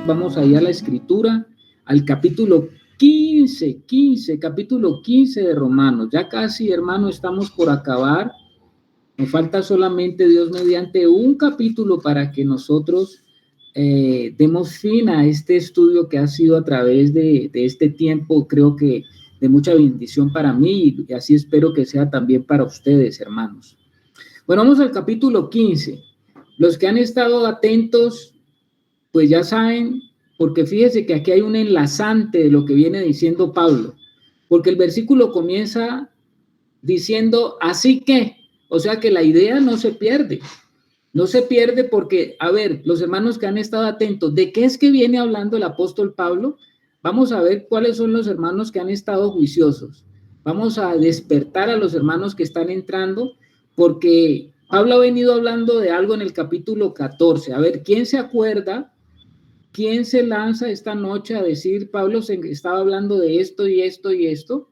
vamos a ir a la escritura, al capítulo 15 de Romanos. Ya casi, hermano, estamos por acabar. Nos falta solamente, Dios mediante, un capítulo para que nosotros demos fin a este estudio que ha sido a través de este tiempo, creo que de mucha bendición para mí, y así espero que sea también para ustedes, hermanos. Bueno, vamos al capítulo 15. Los que han estado atentos, pues ya saben, porque fíjese que aquí hay un enlazante de lo que viene diciendo Pablo, porque el versículo comienza diciendo, así que, o sea que la idea no se pierde porque, a ver, los hermanos que han estado atentos, ¿de qué es que viene hablando el apóstol Pablo? Vamos a ver cuáles son los hermanos que han estado juiciosos. Vamos a despertar a los hermanos que están entrando, porque Pablo ha venido hablando de algo en el capítulo 14. A ver, ¿quién se acuerda? ¿Quién se lanza esta noche a decir, Pablo estaba hablando de esto y esto y esto?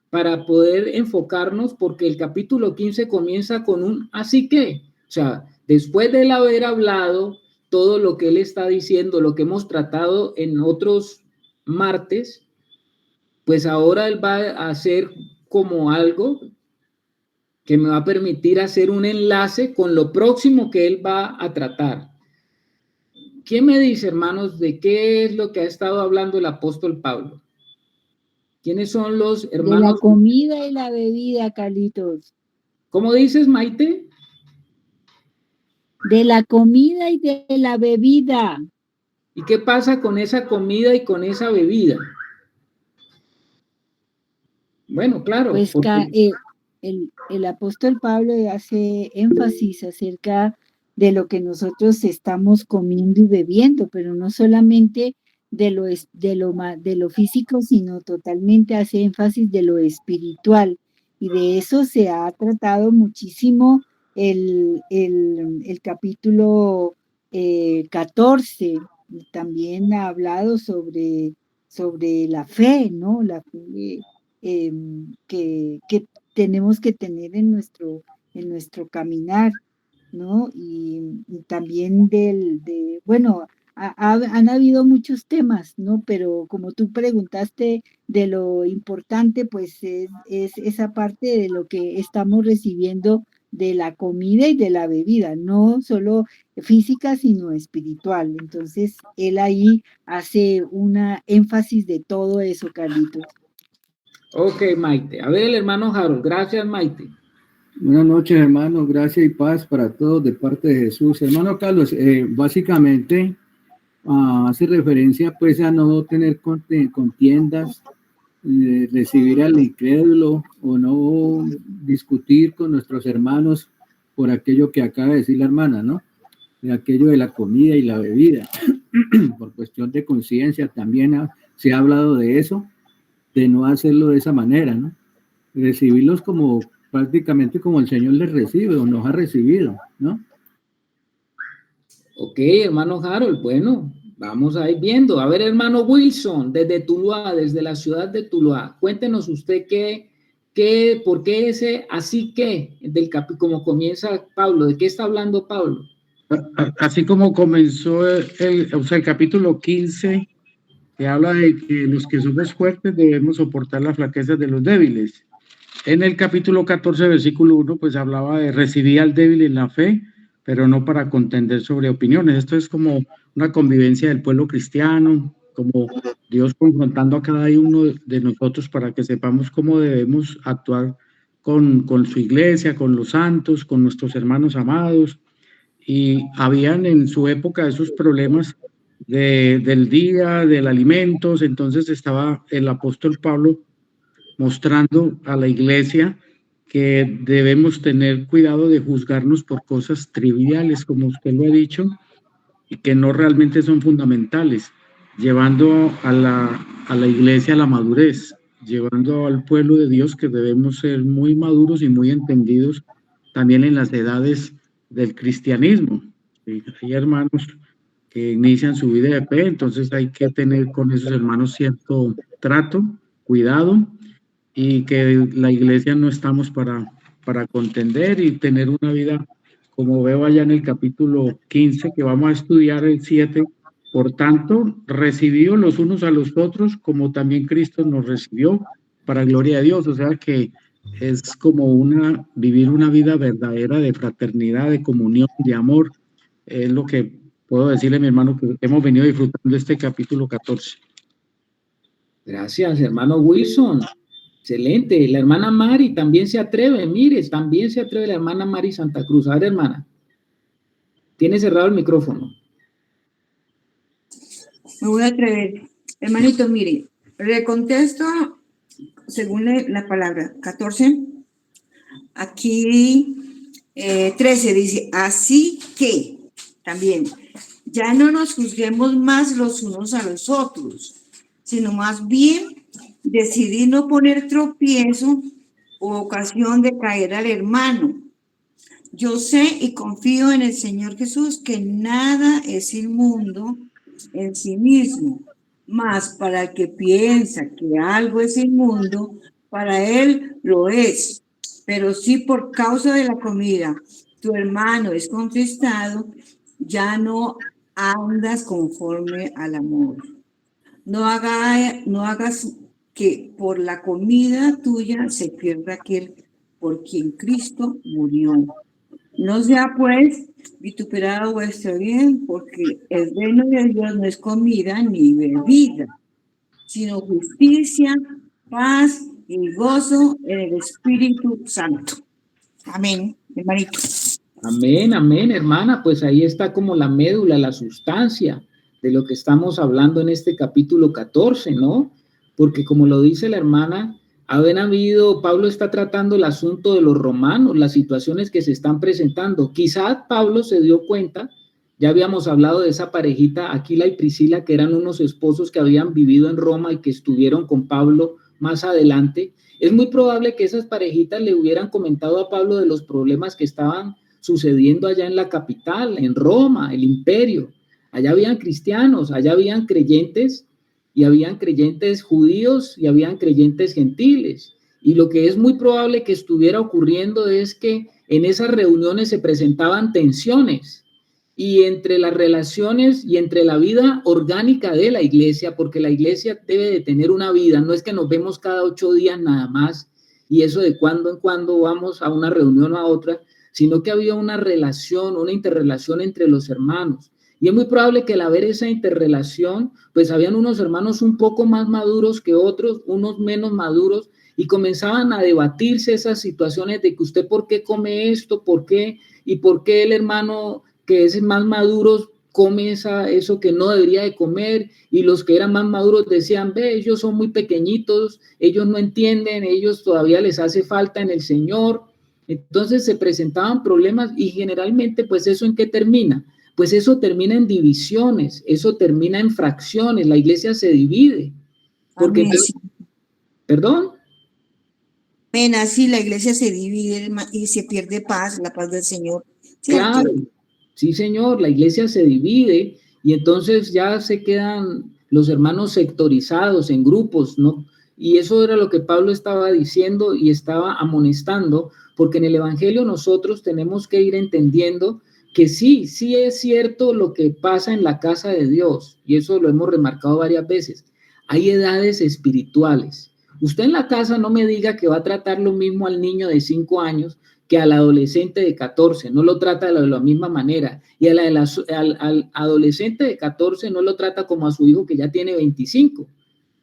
Para poder enfocarnos, porque el capítulo 15 comienza con un así que, o sea, después de él haber hablado todo lo que él está diciendo, lo que hemos tratado en otros martes, pues ahora él va a hacer como algo que me va a permitir hacer un enlace con lo próximo que él va a tratar. ¿Quién me dice, hermanos, de qué es lo que ha estado hablando el apóstol Pablo? ¿Quiénes son los hermanos? De la comida y la bebida, Carlitos. ¿Cómo dices, Maite? De la comida y de la bebida. ¿Y qué pasa con esa comida y con esa bebida? Bueno, claro. Pues porque el apóstol Pablo hace énfasis acerca de lo que nosotros estamos comiendo y bebiendo, pero no solamente de lo físico, sino totalmente hace énfasis de lo espiritual. Y de eso se ha tratado muchísimo el capítulo 14. También ha hablado sobre la fe, ¿no? La fe que tenemos que tener en nuestro caminar, ¿no? Y también bueno, han habido muchos temas, ¿no? Pero como tú preguntaste de lo importante, pues es esa parte de lo que estamos recibiendo de la comida y de la bebida, no solo física, sino espiritual. Entonces, él ahí hace una énfasis de todo eso, Carlitos. Ok, Maite. A ver, el hermano Harold. Gracias, Maite. Buenas noches, hermanos. Gracias y paz para todos de parte de Jesús. Hermano Carlos, básicamente hace referencia pues a no tener contiendas, recibir al incrédulo o no discutir con nuestros hermanos por aquello que acaba de decir la hermana, ¿no? De aquello de la comida y la bebida. Por cuestión de conciencia también se ha hablado de eso, de no hacerlo de esa manera, ¿no? Recibirlos como prácticamente como el Señor les recibe o nos ha recibido, ¿no? Ok, hermano Harold, bueno, vamos a ir viendo. A ver, hermano Wilson, desde Tuluá, desde la ciudad de Tuluá, cuéntenos usted por qué ese así que, como comienza Pablo, ¿de qué está hablando Pablo? Así como comenzó el capítulo 15, que habla de que los que somos fuertes debemos soportar las flaquezas de los débiles. En el capítulo 14, versículo 1, pues hablaba de recibir al débil en la fe, pero no para contender sobre opiniones. Esto es como una convivencia del pueblo cristiano, como Dios confrontando a cada uno de nosotros para que sepamos cómo debemos actuar con su iglesia, con los santos, con nuestros hermanos amados. Y habían en su época esos problemas del día, del alimentos. Entonces estaba el apóstol Pablo mostrando a la iglesia que debemos tener cuidado de juzgarnos por cosas triviales, como usted lo ha dicho, y que no realmente son fundamentales, llevando a la iglesia a la madurez, llevando al pueblo de Dios que debemos ser muy maduros y muy entendidos también en las edades del cristianismo. Hay hermanos que inician su vida de fe, entonces hay que tener con esos hermanos cierto trato, cuidado, y que la iglesia no estamos para contender y tener una vida, como veo allá en el capítulo 15, que vamos a estudiar el 7, Por tanto, recibidos los unos a los otros, como también Cristo nos recibió, para gloria de Dios. O sea que es como vivir una vida verdadera de fraternidad, de comunión, de amor. Es lo que puedo decirle, mi hermano, que hemos venido disfrutando este capítulo 14. Gracias, hermano Wilson. Excelente. La hermana Mari también se atreve. Mire, también se atreve la hermana Mari Santa Cruz. A ver, hermana. Tiene cerrado el micrófono. Me voy a atrever. Hermanito, mire, le contesto según la palabra 14. Aquí 13 dice, así que también, ya no nos juzguemos más los unos a los otros, sino más bien decidir no poner tropiezo o ocasión de caer al hermano. Yo sé y confío en el Señor Jesús que nada es inmundo en sí mismo, mas para el que piensa que algo es inmundo, para él lo es. Pero si por causa de la comida tu hermano es contristado, ya no andas conforme al amor. No hagas que por la comida tuya se pierda aquel por quien Cristo murió. No sea pues vituperado vuestro bien, porque el reino de Dios no es comida ni bebida, sino justicia, paz y gozo en el Espíritu Santo. Amén, hermanito. Amén, amén, hermana. Pues ahí está como la médula, la sustancia de lo que estamos hablando en este capítulo 14, ¿no? Porque como lo dice la hermana, Pablo está tratando el asunto de los romanos, las situaciones que se están presentando. Quizás Pablo se dio cuenta, ya habíamos hablado de esa parejita, Aquila y Priscila, que eran unos esposos que habían vivido en Roma y que estuvieron con Pablo más adelante. Es muy probable que esas parejitas le hubieran comentado a Pablo de los problemas que estaban sucediendo allá en la capital, en Roma, el imperio. Allá habían cristianos, allá habían creyentes, y habían creyentes judíos y habían creyentes gentiles. Y lo que es muy probable que estuviera ocurriendo es que en esas reuniones se presentaban tensiones y entre las relaciones y entre la vida orgánica de la iglesia, porque la iglesia debe de tener una vida, no es que nos vemos cada 8 días nada más y eso de cuando en cuando vamos a una reunión o a otra, sino que había una relación, una interrelación entre los hermanos. Y es muy probable que al haber esa interrelación, pues habían unos hermanos un poco más maduros que otros, unos menos maduros, y comenzaban a debatirse esas situaciones de que usted por qué come esto, por qué, y por qué el hermano que es más maduro come eso que no debería de comer, y los que eran más maduros decían, ve, ellos son muy pequeñitos, ellos no entienden, ellos todavía les hace falta en el Señor. Entonces se presentaban problemas y generalmente, pues eso ¿en qué termina? Pues eso termina en divisiones, eso termina en fracciones, la iglesia se divide. Porque, ¿perdón? Amén, así la iglesia se divide y se pierde paz, la paz del Señor. ¿Cierto? Claro, sí señor, la iglesia se divide y entonces ya se quedan los hermanos sectorizados en grupos, ¿no? Y eso era lo que Pablo estaba diciendo y estaba amonestando, porque en el Evangelio nosotros tenemos que ir entendiendo que sí es cierto lo que pasa en la casa de Dios, y eso lo hemos remarcado varias veces. Hay edades espirituales. Usted en la casa no me diga que va a tratar lo mismo al niño de 5 años que al adolescente de 14, no lo trata de la misma manera, y al adolescente de 14 no lo trata como a su hijo que ya tiene 25.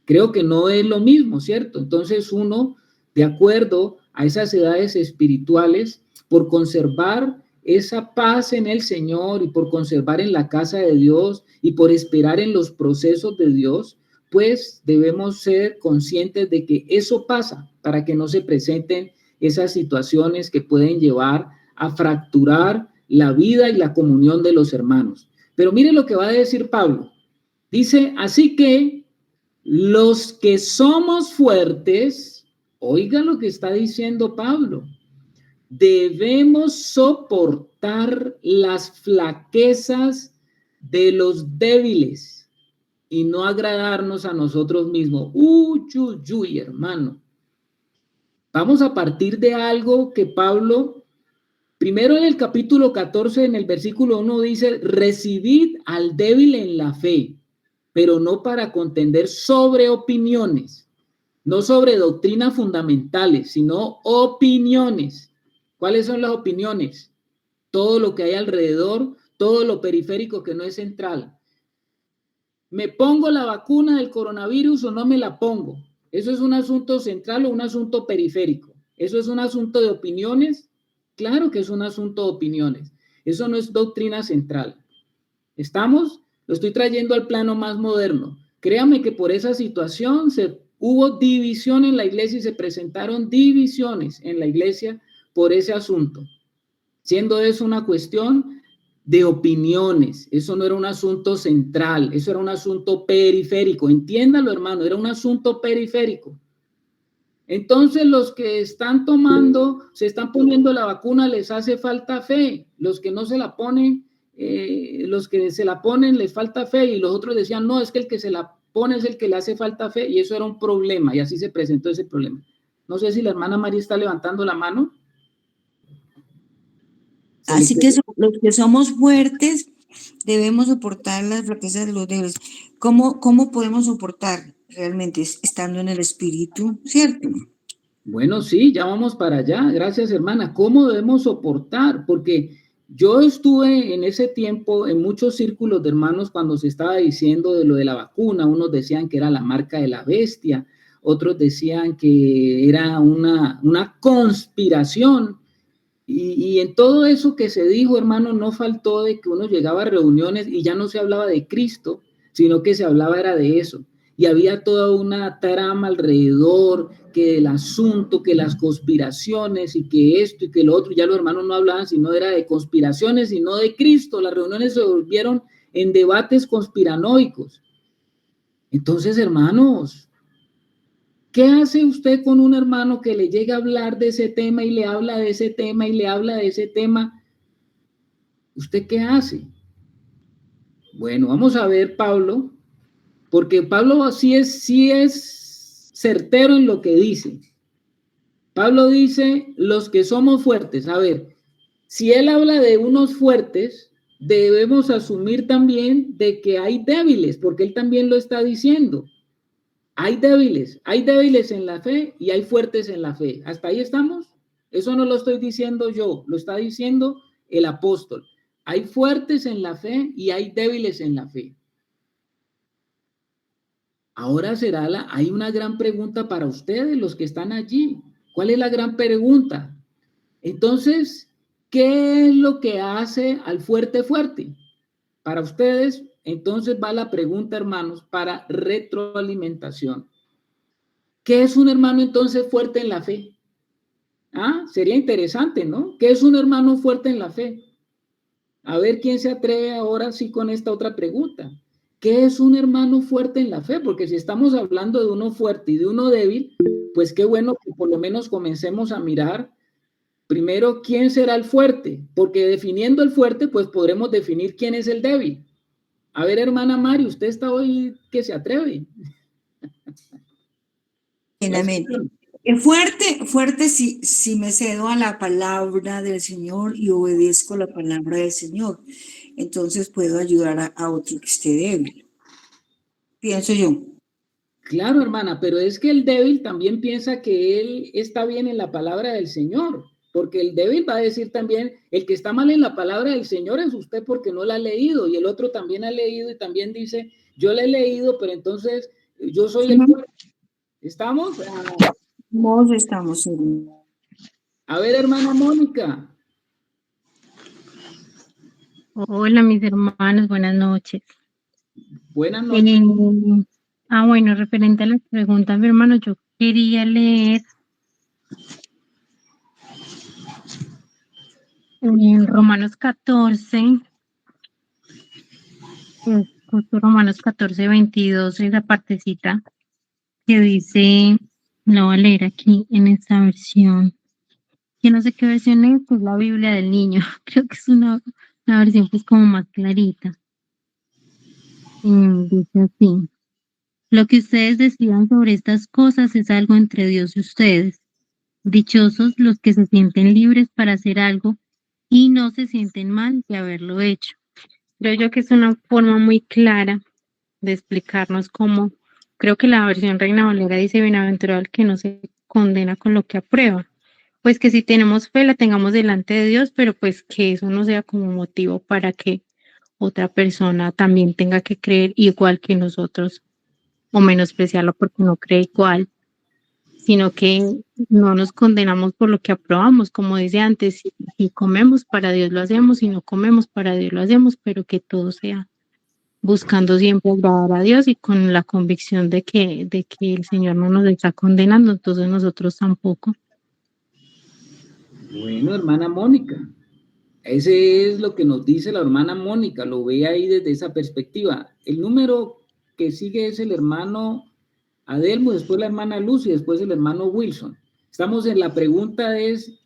Creo que no es lo mismo, ¿cierto? Entonces uno, de acuerdo a esas edades espirituales, por conservar esa paz en el Señor y por conservar en la casa de Dios y por esperar en los procesos de Dios, pues debemos ser conscientes de que eso pasa para que no se presenten esas situaciones que pueden llevar a fracturar la vida y la comunión de los hermanos. Pero mire lo que va a decir Pablo. Dice, así que los que somos fuertes, oiga lo que está diciendo Pablo, debemos soportar las flaquezas de los débiles y no agradarnos a nosotros mismos. Uy, hermano. Vamos a partir de algo que Pablo Primero en el capítulo 14, en el versículo 1 dice, recibid al débil en la fe, pero no para contender sobre opiniones, no sobre doctrinas fundamentales, sino opiniones. ¿Cuáles son las opiniones? Todo lo que hay alrededor, todo lo periférico que no es central. ¿Me pongo la vacuna del coronavirus o no me la pongo? ¿Eso es un asunto central o un asunto periférico? ¿Eso es un asunto de opiniones? Claro que es un asunto de opiniones. Eso no es doctrina central. ¿Estamos? Lo estoy trayendo al plano más moderno. Créame que por esa situación hubo división en la iglesia y se presentaron divisiones en la iglesia por ese asunto, siendo eso una cuestión de opiniones. Eso no era un asunto central, eso era un asunto periférico. Entiéndalo, hermano, era un asunto periférico. Entonces, los que están tomando, se están poniendo la vacuna, les hace falta fe. Los que no se la ponen, los que se la ponen, les falta fe. Y los otros decían, no, es que el que se la pone es el que le hace falta fe. Y eso era un problema, y así se presentó ese problema. No sé si la hermana María está levantando la mano. Así que los que somos fuertes debemos soportar las flaquezas de los débiles. ¿Cómo podemos soportar realmente estando en el espíritu, cierto? Bueno, sí, ya vamos para allá. Gracias, hermana. ¿Cómo debemos soportar? Porque yo estuve en ese tiempo en muchos círculos de hermanos cuando se estaba diciendo de lo de la vacuna. Unos decían que era la marca de la bestia, otros decían que era una conspiración. Y en todo eso que se dijo, hermano, no faltó de que uno llegaba a reuniones y ya no se hablaba de Cristo, sino que se hablaba era de eso. Y había toda una trama alrededor, que el asunto, que las conspiraciones y que esto y que lo otro. Ya los hermanos no hablaban sino era de conspiraciones, sino de Cristo. Las reuniones se volvieron en debates conspiranoicos. Entonces, hermanos, ¿qué hace usted con un hermano que le llega a hablar de ese tema y le habla de ese tema y le habla de ese tema? ¿Usted qué hace? Bueno, vamos a ver Pablo, porque Pablo sí es certero en lo que dice. Pablo dice, los que somos fuertes. A ver, si él habla de unos fuertes, debemos asumir también de que hay débiles, porque él también lo está diciendo. Hay débiles en la fe y hay fuertes en la fe. ¿Hasta ahí estamos? Eso no lo estoy diciendo yo, lo está diciendo el apóstol. Hay fuertes en la fe y hay débiles en la fe. Ahora hay una gran pregunta para ustedes, los que están allí. ¿Cuál es la gran pregunta? Entonces, ¿qué es lo que hace al fuerte fuerte? Para ustedes, entonces va la pregunta, hermanos, para retroalimentación. ¿Qué es un hermano entonces fuerte en la fe? Ah, sería interesante, ¿no? ¿Qué es un hermano fuerte en la fe? A ver quién se atreve ahora sí con esta otra pregunta. ¿Qué es un hermano fuerte en la fe? Porque si estamos hablando de uno fuerte y de uno débil, pues qué bueno que por lo menos comencemos a mirar primero quién será el fuerte, porque definiendo el fuerte, pues podremos definir quién es el débil. A ver, hermana Mari, usted está hoy que se atreve. Fuerte si me cedo a la palabra del Señor y obedezco la palabra del Señor. Entonces puedo ayudar a otro que esté débil. Pienso yo. Claro, hermana, pero es que el débil también piensa que él está bien en la palabra del Señor, porque el débil va a decir también, el que está mal en la palabra del Señor es usted porque no la ha leído, y el otro también ha leído y también dice, yo la he leído, pero entonces yo soy el fuerte. ¿Estamos? No estamos. A ver, hermana Mónica. Hola, mis hermanos, buenas noches. Buenas noches. Bueno, referente a las preguntas, mi hermano, yo quería leer en Romanos 14, Romanos 14, 22, esa partecita que dice, lo voy a leer aquí en esta versión. Yo no sé qué versión es, pues la Biblia del Niño. Creo que es una versión pues como más clarita. Dice así. Lo que ustedes decidan sobre estas cosas es algo entre Dios y ustedes. Dichosos los que se sienten libres para hacer algo y no se sienten mal de haberlo hecho. Creo yo que es una forma muy clara de explicarnos cómo, creo que la versión Reina Valera dice: bienaventurado el que no se condena con lo que aprueba. Pues que si tenemos fe la tengamos delante de Dios, pero pues que eso no sea como motivo para que otra persona también tenga que creer igual que nosotros o menospreciarlo porque no cree igual, sino que no nos condenamos por lo que aprobamos, como dice antes: si comemos para Dios lo hacemos, si no comemos para Dios lo hacemos, pero que todo sea buscando siempre agradar a Dios y con la convicción de que el Señor no nos está condenando, entonces nosotros tampoco. Bueno, hermana Mónica, ese es lo que nos dice la hermana Mónica, lo ve ahí desde esa perspectiva. El número que sigue es el hermano Adelmo, después la hermana Luz y después el hermano Wilson. Estamos en la pregunta es,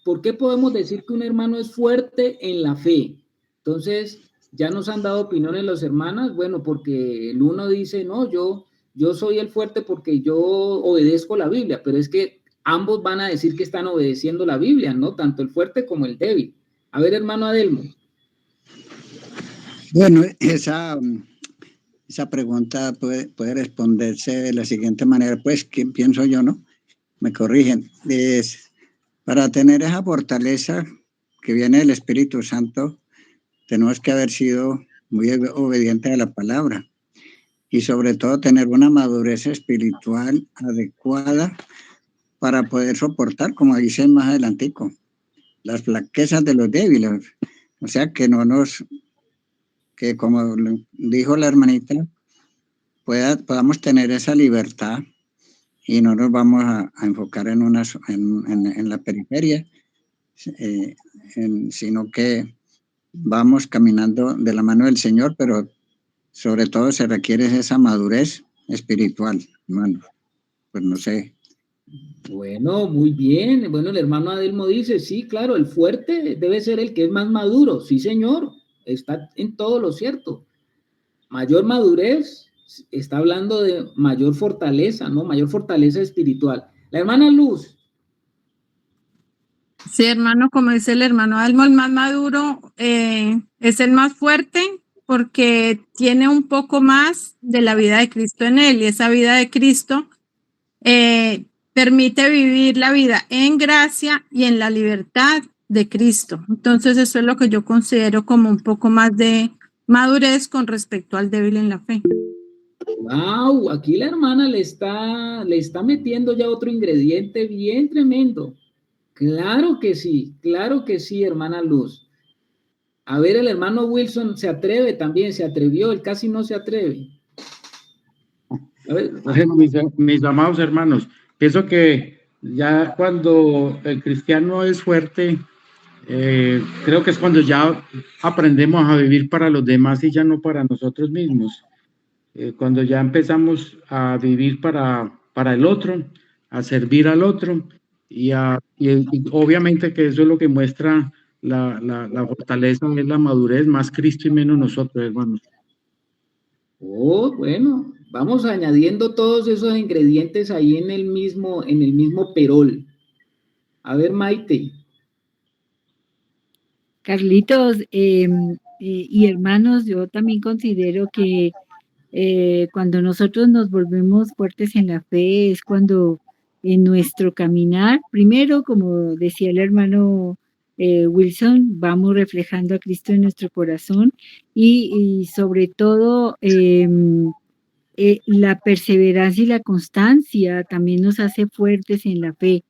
¿por qué podemos decir que un hermano es fuerte en la fe? Entonces, ya nos han dado opiniones las hermanas, bueno, porque el uno dice, no, yo soy el fuerte porque yo obedezco la Biblia, pero es que ambos van a decir que están obedeciendo la Biblia, ¿no? Tanto el fuerte como el débil. A ver, hermano Adelmo. Bueno, esa pregunta puede responderse de la siguiente manera, pues, ¿qué pienso yo, no? Me corrigen. Es, para tener esa fortaleza que viene del Espíritu Santo, tenemos que haber sido muy obedientes a la palabra y sobre todo tener una madurez espiritual adecuada para poder soportar, como dice más adelantico, las flaquezas de los débiles. O sea, que como dijo la hermanita, podamos tener esa libertad y no nos vamos a enfocar en la periferia, sino que vamos caminando de la mano del Señor, pero sobre todo se requiere esa madurez espiritual, hermano. Pues no sé. Bueno, muy bien. Bueno, el hermano Adelmo dice, sí, claro, el fuerte debe ser el que es más maduro. Sí, señor, está en todo lo cierto. Mayor madurez, está hablando de mayor fortaleza, ¿no? Mayor fortaleza espiritual. La hermana Luz. Sí, hermano, como dice el hermano Adelmo, el más maduro es el más fuerte porque tiene un poco más de la vida de Cristo en él, y esa vida de Cristo permite vivir la vida en gracia y en la libertad de Cristo. Entonces eso es lo que yo considero como un poco más de madurez con respecto al débil en la fe. Wow, aquí la hermana le está metiendo ya otro ingrediente bien tremendo. Claro que sí, hermana Luz. A ver, el hermano Wilson se atreve también, se atrevió, él casi no se atreve. A ver. Bueno, mis amados hermanos, pienso que ya cuando el cristiano es fuerte, creo que es cuando ya aprendemos a vivir para los demás y ya no para nosotros mismos. Cuando ya empezamos a vivir para el otro, a servir al otro, y obviamente que eso es lo que muestra la fortaleza, es la madurez, más Cristo y menos nosotros, hermanos. Oh, bueno, vamos añadiendo todos esos ingredientes ahí en el mismo perol. A ver, Maite. Carlitos y hermanos, yo también considero que cuando nosotros nos volvemos fuertes en la fe es cuando en nuestro caminar, primero, como decía el hermano Wilson, vamos reflejando a Cristo en nuestro corazón y sobre todo la perseverancia y la constancia también nos hace fuertes en la fe.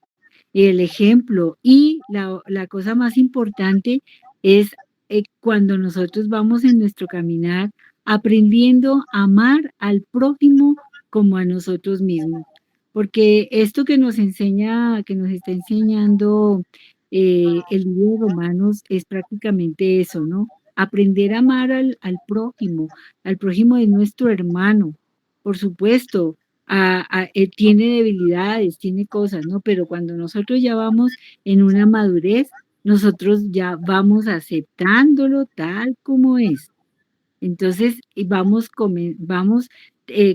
El ejemplo y la cosa más importante es cuando nosotros vamos en nuestro caminar aprendiendo a amar al prójimo como a nosotros mismos. Porque esto que nos está enseñando el libro de Romanos es prácticamente eso, ¿no? Aprender a amar al prójimo. Al prójimo es nuestro hermano, por supuesto. Tiene debilidades, tiene cosas, ¿no? Pero cuando nosotros ya vamos en una madurez, nosotros ya vamos aceptándolo tal como es. Entonces, vamos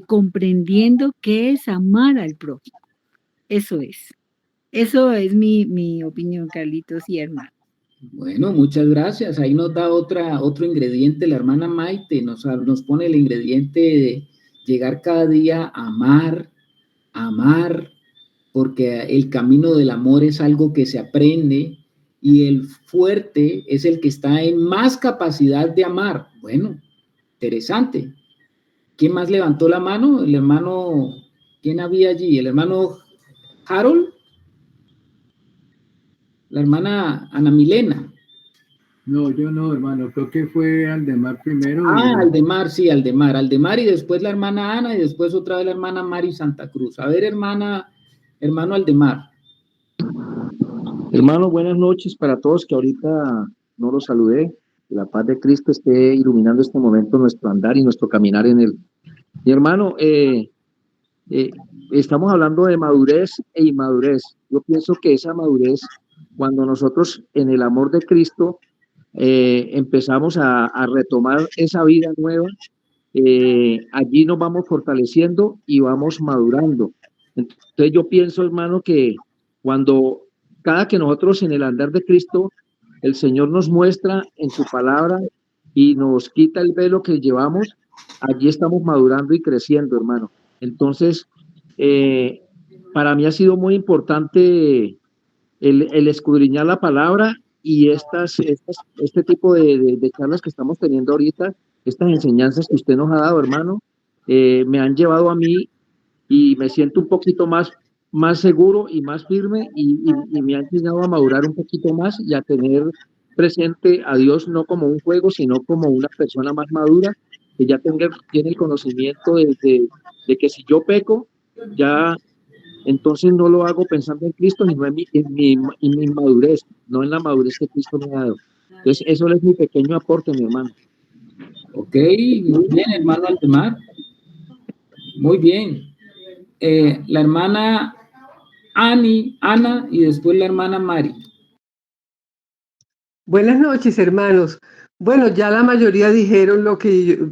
comprendiendo qué es amar al prójimo. Eso es mi opinión, Carlitos y hermano. Bueno, muchas gracias. Ahí nos da otro ingrediente, la hermana Maite, nos pone el ingrediente de llegar cada día a amar, porque el camino del amor es algo que se aprende y el fuerte es el que está en más capacidad de amar. Bueno, interesante. ¿Quién más levantó la mano? El hermano, ¿quién había allí? ¿El hermano Harold? La hermana Ana Milena. No, yo no, hermano, creo que fue Aldemar primero. Aldemar, sí, Aldemar y después la hermana Ana y después otra vez la hermana Mari Santa Cruz. A ver, hermano Aldemar. Hermano, buenas noches para todos que ahorita no los saludé. Que la paz de Cristo esté iluminando este momento nuestro andar y nuestro caminar en él. Mi hermano, estamos hablando de madurez e inmadurez. Yo pienso que esa madurez, cuando nosotros en el amor de Cristo empezamos a retomar esa vida nueva, allí nos vamos fortaleciendo y vamos madurando. Entonces yo pienso, hermano, que cada que nosotros en el andar de Cristo, el Señor nos muestra en su palabra y nos quita el velo que llevamos, allí estamos madurando y creciendo, hermano. Entonces, para mí ha sido muy importante el escudriñar la palabra y este tipo de charlas que estamos teniendo ahorita, estas enseñanzas que usted nos ha dado, hermano, me han llevado a mí y me siento un poquito más seguro y más firme y me ha enseñado a madurar un poquito más y a tener presente a Dios no como un juego, sino como una persona más madura que ya tiene el conocimiento de que si yo peco, ya entonces no lo hago pensando en Cristo, sino en mi madurez, no en la madurez que Cristo me ha dado. Entonces, eso es mi pequeño aporte, mi hermano. Ok, muy bien, hermano Aldemar. Muy bien. La hermana Ana y después la hermana Mari. Buenas noches, hermanos. Bueno, ya la mayoría dijeron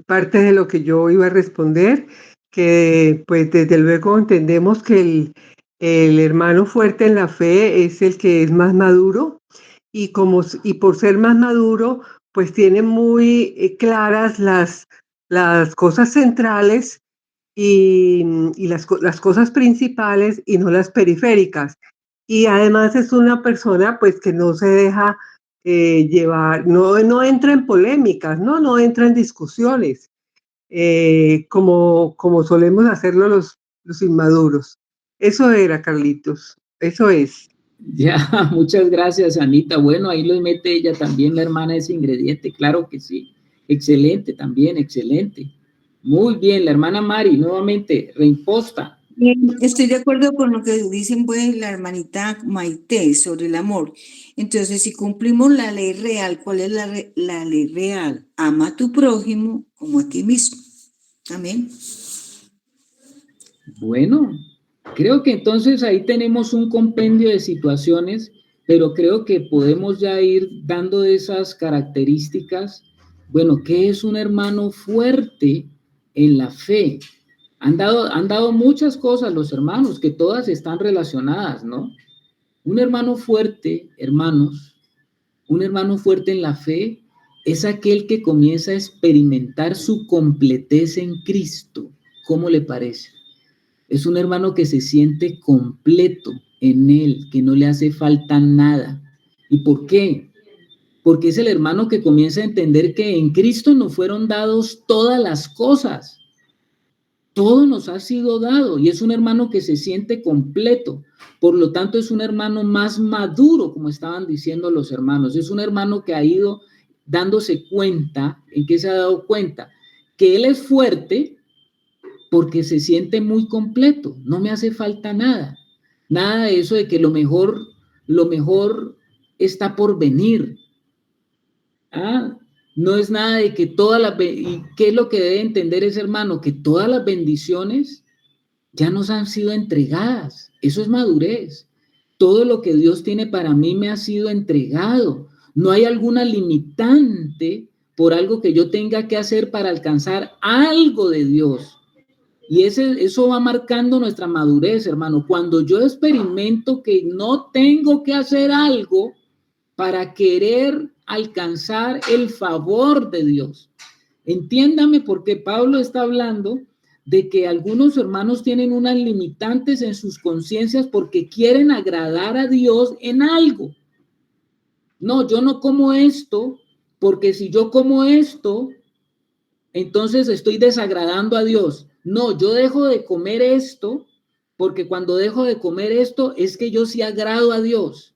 parte de lo que yo iba a responder, que pues desde luego entendemos que el hermano fuerte en la fe es el que es más maduro y por ser más maduro, pues tiene muy claras las cosas centrales y las cosas principales y no las periféricas. Y además es una persona pues que no se deja llevar, no entra en polémicas, no entra en discusiones, como solemos hacerlo los inmaduros. Eso era, Carlitos, eso es. Ya, muchas gracias, Anita. Bueno, ahí lo mete ella también, la hermana, ese ingrediente, claro que sí. Excelente también, excelente. Muy bien, la hermana Mari, nuevamente, reimposta. Estoy de acuerdo con lo que dicen pues la hermanita Maite sobre el amor. Entonces, si cumplimos la ley real, ¿cuál es la ley real? Ama a tu prójimo como a ti mismo. Amén. Bueno, creo que entonces ahí tenemos un compendio de situaciones, pero creo que podemos ya ir dando esas características. Bueno, ¿qué es un hermano fuerte en la fe? Han dado muchas cosas los hermanos, que todas están relacionadas, ¿no? Un hermano fuerte, hermanos, un hermano fuerte en la fe es aquel que comienza a experimentar su completez en Cristo. ¿Cómo le parece? Es un hermano que se siente completo en él, que no le hace falta nada. ¿Y por qué? Porque es el hermano que comienza a entender que en Cristo nos fueron dados todas las cosas. Todo nos ha sido dado y es un hermano que se siente completo. Por lo tanto, es un hermano más maduro, como estaban diciendo los hermanos. Es un hermano que ha ido dándose cuenta, ¿en qué se ha dado cuenta? Que él es fuerte porque se siente muy completo. No me hace falta nada. Nada de eso de que lo mejor está por venir. No es nada de que ¿y qué es lo que debe entender ese hermano? Que todas las bendiciones ya nos han sido entregadas. Eso es madurez. Todo lo que Dios tiene para mí me ha sido entregado. No hay alguna limitante por algo que yo tenga que hacer para alcanzar algo de Dios. Y eso va marcando nuestra madurez, hermano. Cuando yo experimento que no tengo que hacer algo para querer alcanzar el favor de Dios. Entiéndame, porque Pablo está hablando de que algunos hermanos tienen unas limitantes en sus conciencias porque quieren agradar a Dios en algo. No, yo no como esto, porque si yo como esto, entonces estoy desagradando a Dios. No, yo dejo de comer esto, porque cuando dejo de comer esto es que yo sí agrado a Dios.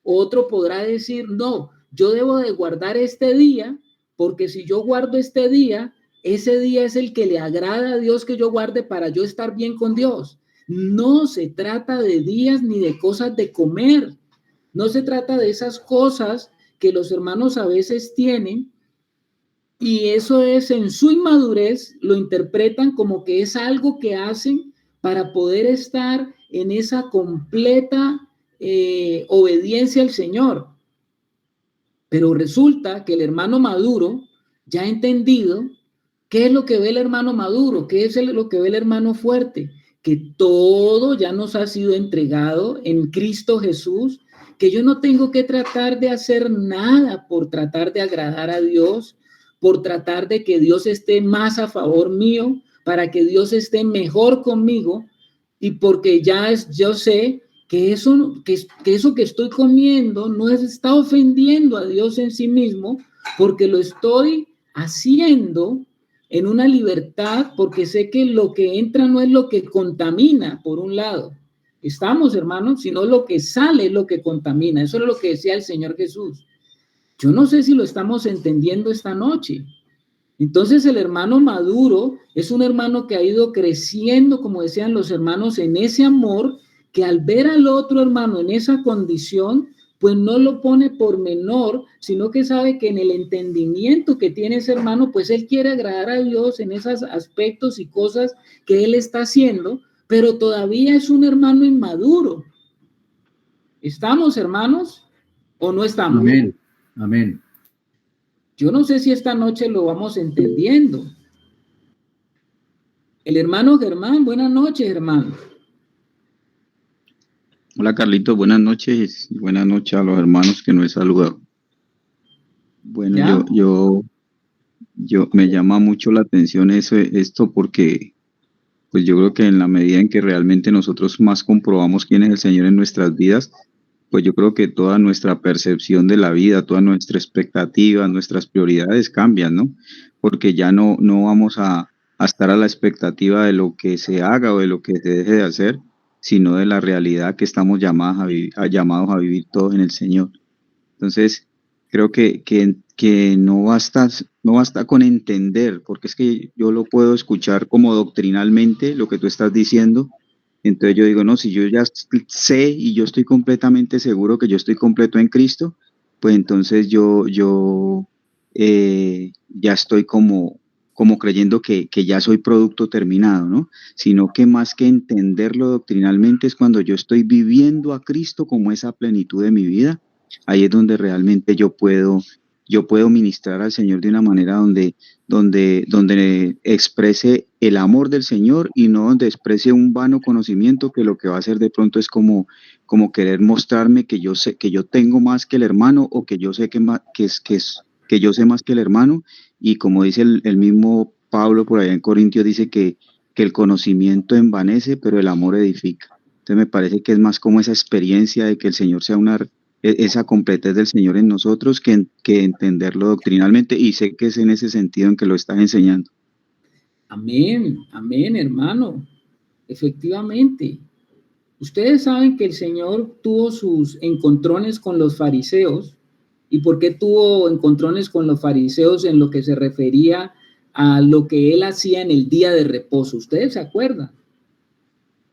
Otro podrá decir, no, yo debo de guardar este día, porque si yo guardo este día, ese día es el que le agrada a Dios que yo guarde para yo estar bien con Dios. No se trata de días ni de cosas de comer. No se trata de esas cosas que los hermanos a veces tienen, y eso es, en su inmadurez, lo interpretan como que es algo que hacen para poder estar en esa completa obediencia al Señor. Pero resulta que el hermano maduro ya ha entendido qué es lo que ve el hermano maduro, qué es lo que ve el hermano fuerte, que todo ya nos ha sido entregado en Cristo Jesús, que yo no tengo que tratar de hacer nada por tratar de agradar a Dios, por tratar de que Dios esté más a favor mío, para que Dios esté mejor conmigo, y porque yo sé que eso que estoy comiendo no está ofendiendo a Dios en sí mismo, porque lo estoy haciendo en una libertad, porque sé que lo que entra no es lo que contamina, por un lado. Estamos, hermanos, sino lo que sale es lo que contamina. Eso es lo que decía el Señor Jesús. Yo no sé si lo estamos entendiendo esta noche. Entonces el hermano maduro es un hermano que ha ido creciendo, como decían los hermanos, en ese amor, que al ver al otro hermano en esa condición, pues no lo pone por menor, sino que sabe que en el entendimiento que tiene ese hermano, pues él quiere agradar a Dios en esos aspectos y cosas que él está haciendo, pero todavía es un hermano inmaduro. ¿Estamos, hermanos, o no estamos? Amén, amén. Yo no sé si esta noche lo vamos entendiendo. El hermano Germán, buenas noches, hermano. Hola Carlitos, buenas noches y buenas noches a los hermanos que no he saludado. Bueno, yo me llama mucho la atención esto porque pues yo creo que en la medida en que realmente nosotros más comprobamos quién es el Señor en nuestras vidas, pues yo creo que toda nuestra percepción de la vida, toda nuestra expectativa, nuestras prioridades cambian, ¿no? Porque ya no vamos a estar a la expectativa de lo que se haga o de lo que se deje de hacer, sino de la realidad que estamos llamados a vivir todos en el Señor. Entonces, creo que no basta con entender, porque es que yo lo puedo escuchar como doctrinalmente, lo que tú estás diciendo. Entonces yo digo, no, si yo ya sé y yo estoy completamente seguro que yo estoy completo en Cristo, pues entonces yo ya estoy como creyendo que ya soy producto terminado, ¿no? Sino que más que entenderlo doctrinalmente es cuando yo estoy viviendo a Cristo como esa plenitud de mi vida, ahí es donde realmente yo puedo ministrar al Señor de una manera donde exprese el amor del Señor y no donde exprese un vano conocimiento que lo que va a hacer de pronto es como querer mostrarme que yo sé que yo tengo más que el hermano, o que yo sé que yo sé más que el hermano. Y como dice el mismo Pablo por allá en Corintios, dice que el conocimiento envanece, pero el amor edifica. Entonces me parece que es más como esa experiencia de que el Señor sea esa completez del Señor en nosotros que entenderlo doctrinalmente, y sé que es en ese sentido en que lo estás enseñando. Amén, amén, hermano. Efectivamente. Ustedes saben que el Señor tuvo sus encontrones con los fariseos. ¿Y por qué tuvo encontrones con los fariseos en lo que se refería a lo que él hacía en el día de reposo? ¿Ustedes se acuerdan?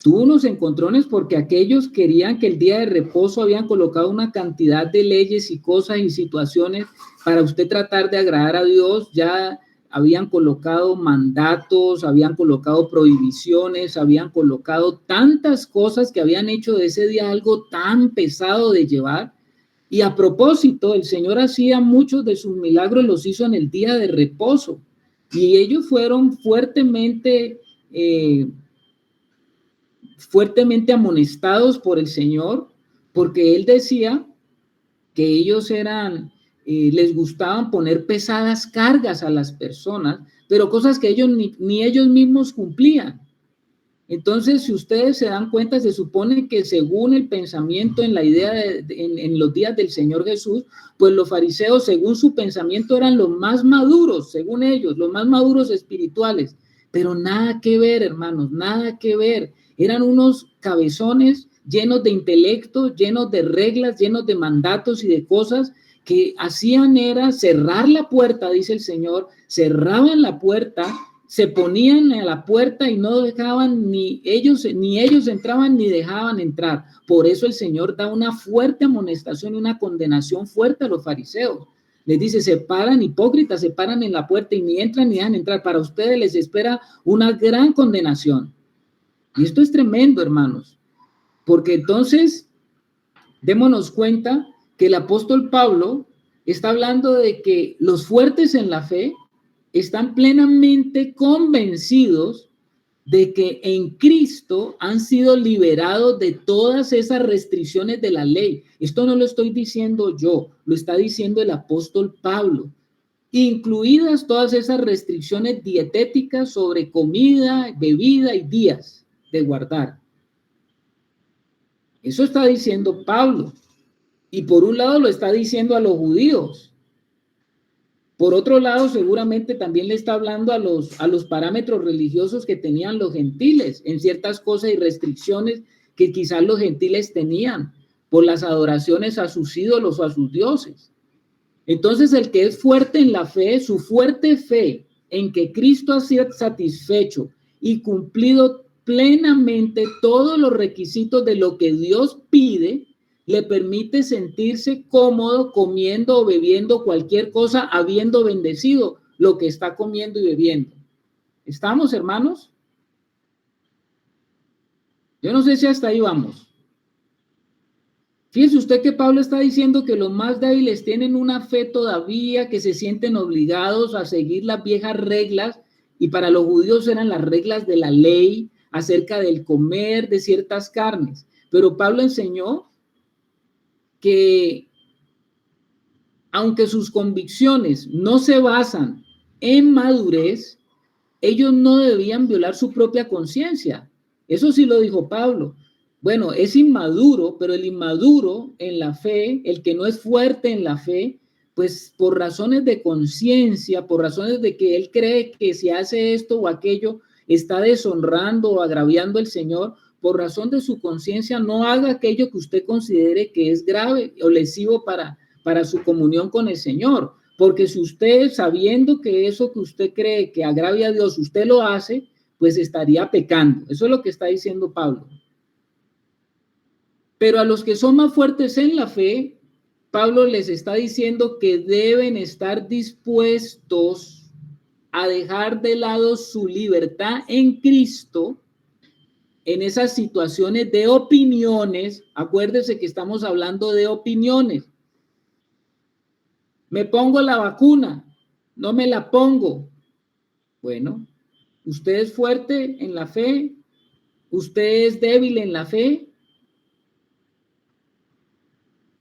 Tuvo unos encontrones porque aquellos querían que el día de reposo habían colocado una cantidad de leyes y cosas y situaciones para usted tratar de agradar a Dios. Ya habían colocado mandatos, habían colocado prohibiciones, habían colocado tantas cosas que habían hecho de ese día algo tan pesado de llevar. Y a propósito, el Señor hacía muchos de sus milagros, los hizo en el día de reposo. Y ellos fueron fuertemente amonestados por el Señor, porque Él decía que ellos les gustaban poner pesadas cargas a las personas, pero cosas que ellos ni ellos mismos cumplían. Entonces, si ustedes se dan cuenta, se supone que según el pensamiento en la idea en los días del Señor Jesús, pues los fariseos, según su pensamiento, eran los más maduros, según ellos, los más maduros espirituales. Pero nada que ver, hermanos, nada que ver. Eran unos cabezones llenos de intelecto, llenos de reglas, llenos de mandatos y de cosas que hacían era cerrar la puerta, dice el Señor, cerraban la puerta, se ponían a la puerta y no dejaban ni ellos entraban ni dejaban entrar. Por eso el Señor da una fuerte amonestación y una condenación fuerte a los fariseos. Les dice, se paran hipócritas, se paran en la puerta y ni entran ni dejan entrar. Para ustedes les espera una gran condenación. Y esto es tremendo, hermanos, porque entonces démonos cuenta que el apóstol Pablo está hablando de que los fuertes en la fe están plenamente convencidos de que en Cristo han sido liberados de todas esas restricciones de la ley. Esto no lo estoy diciendo yo, lo está diciendo el apóstol Pablo, incluidas todas esas restricciones dietéticas sobre comida, bebida y días de guardar. Eso está diciendo Pablo. Y por un lado lo está diciendo a los judíos. Por otro lado, seguramente también le está hablando a los parámetros religiosos que tenían los gentiles en ciertas cosas y restricciones que quizás los gentiles tenían por las adoraciones a sus ídolos o a sus dioses. Entonces, el que es fuerte en la fe, su fuerte fe en que Cristo ha sido satisfecho y cumplido plenamente todos los requisitos de lo que Dios pide, le permite sentirse cómodo comiendo o bebiendo cualquier cosa, habiendo bendecido lo que está comiendo y bebiendo. ¿Estamos, hermanos? Yo no sé si hasta ahí vamos. Fíjese usted que Pablo está diciendo que los más débiles tienen una fe todavía, que se sienten obligados a seguir las viejas reglas, y para los judíos eran las reglas de la ley acerca del comer de ciertas carnes. Pero Pablo enseñó que aunque sus convicciones no se basan en madurez, ellos no debían violar su propia conciencia. Eso sí lo dijo Pablo. Bueno, es inmaduro, pero el inmaduro en la fe, el que no es fuerte en la fe, pues por razones de conciencia, por razones de que él cree que si hace esto o aquello está deshonrando o agraviando al Señor, por razón de su conciencia, no haga aquello que usted considere que es grave o lesivo para su comunión con el Señor. Porque si usted, sabiendo que eso que usted cree que agravia a Dios, usted lo hace, pues estaría pecando. Eso es lo que está diciendo Pablo. Pero a los que son más fuertes en la fe, Pablo les está diciendo que deben estar dispuestos a dejar de lado su libertad en Cristo en esas situaciones de opiniones. Acuérdense que estamos hablando de opiniones. Me pongo la vacuna, no me la pongo. Bueno, usted es fuerte en la fe, usted es débil en la fe.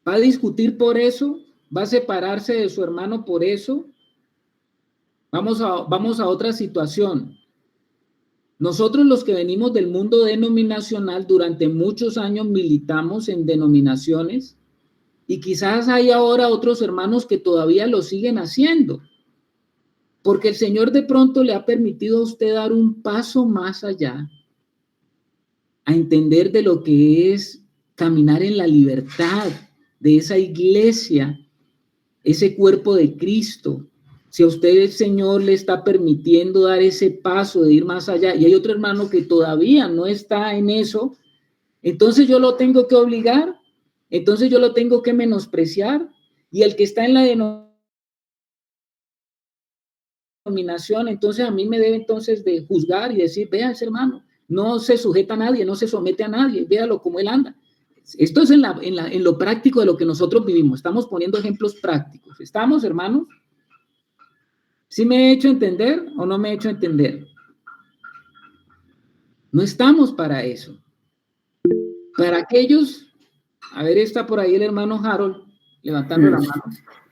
¿Va a discutir por eso? ¿Va a separarse de su hermano por eso? Vamos a otra situación. Nosotros los que venimos del mundo denominacional durante muchos años militamos en denominaciones y quizás hay ahora otros hermanos que todavía lo siguen haciendo, porque el Señor de pronto le ha permitido a usted dar un paso más allá, a entender de lo que es caminar en la libertad de esa iglesia, ese cuerpo de Cristo. Si a usted el Señor le está permitiendo dar ese paso de ir más allá y hay otro hermano que todavía no está en eso, entonces yo lo tengo que obligar, entonces yo lo tengo que menospreciar, y el que está en la denominación, entonces a mí me debe entonces de juzgar y decir, vea ese hermano, no se sujeta a nadie, no se somete a nadie, véalo como él anda. Esto es en lo práctico de lo que nosotros vivimos. Estamos poniendo ejemplos prácticos. ¿Estamos, hermanos? ¿Sí me he hecho entender o no me he hecho entender? No estamos para eso. Para aquellos, a ver, está por ahí el hermano Harold, levantando la mano.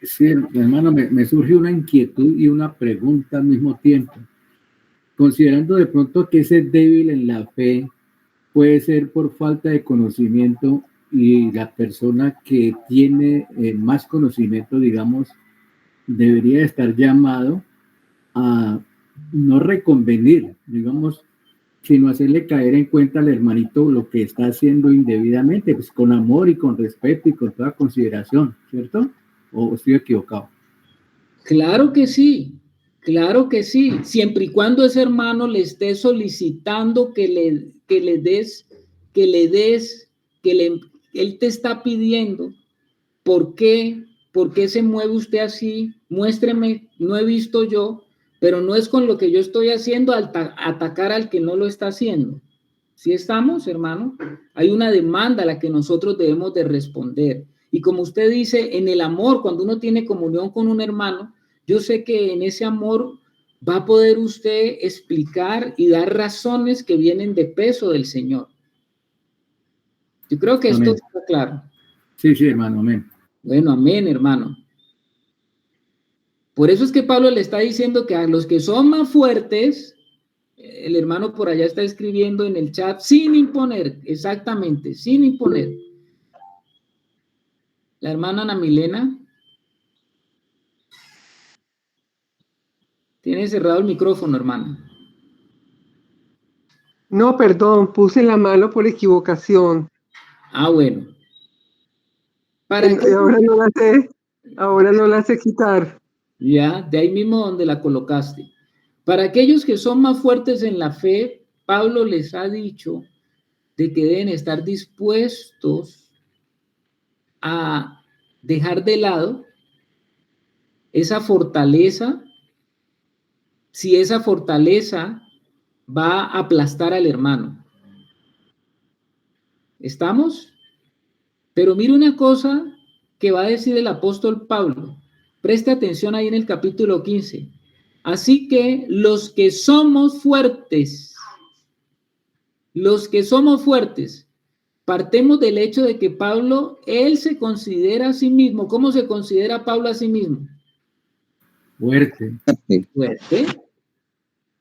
Sí, hermano, me surge una inquietud y una pregunta al mismo tiempo. Considerando de pronto que ese débil en la fe puede ser por falta de conocimiento y la persona que tiene más conocimiento, digamos, debería estar llamado a no reconvenir, digamos, sino hacerle caer en cuenta al hermanito lo que está haciendo indebidamente, pues con amor y con respeto y con toda consideración, ¿cierto? ¿O estoy equivocado? Claro que sí, siempre y cuando ese hermano le esté solicitando él te está pidiendo, ¿por qué se mueve usted así? Muéstreme, no he visto yo, pero no es con lo que yo estoy haciendo atacar al que no lo está haciendo. ¿Sí estamos, hermano? Hay una demanda a la que nosotros debemos de responder. Y como usted dice, en el amor, cuando uno tiene comunión con un hermano, yo sé que en ese amor va a poder usted explicar y dar razones que vienen de peso del Señor. Yo creo que esto está claro. Sí, hermano, amén. Bueno, amén, hermano. Por eso es que Pablo le está diciendo que a los que son más fuertes, el hermano por allá está escribiendo en el chat, sin imponer, exactamente, sin imponer. La hermana Ana Milena tiene cerrado el micrófono, hermana. No, perdón, puse la mano por equivocación. Ah, bueno. Ahora no la sé quitar. Ya, de ahí mismo donde la colocaste. Para aquellos que son más fuertes en la fe, Pablo les ha dicho de que deben estar dispuestos a dejar de lado esa fortaleza, si esa fortaleza va a aplastar al hermano. ¿Estamos? Pero mire una cosa que va a decir el apóstol Pablo. Preste atención ahí en el capítulo 15. Así que los que somos fuertes, partemos del hecho de que Pablo, él se considera a sí mismo. ¿Cómo se considera Pablo a sí mismo? Fuerte.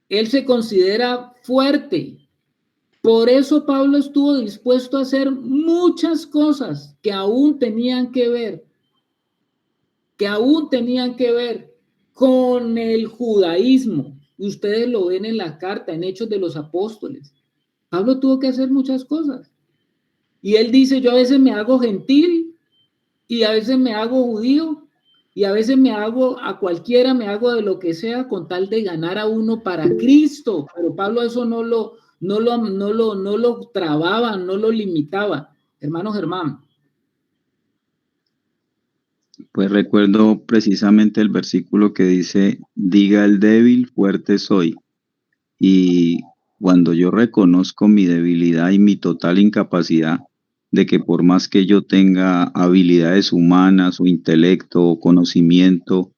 Él se considera fuerte. Por eso Pablo estuvo dispuesto a hacer muchas cosas que aún tenían que ver con el judaísmo. Ustedes lo ven en la carta, en Hechos de los Apóstoles. Pablo tuvo que hacer muchas cosas. Y él dice, yo a veces me hago gentil y a veces me hago judío y a veces me hago a cualquiera, me hago de lo que sea con tal de ganar a uno para Cristo. Pero Pablo eso no lo trababa, no lo limitaba. Hermano Germán. Pues recuerdo precisamente el versículo que dice, diga el débil, fuerte soy. Y cuando yo reconozco mi debilidad y mi total incapacidad, de que por más que yo tenga habilidades humanas o intelecto o conocimiento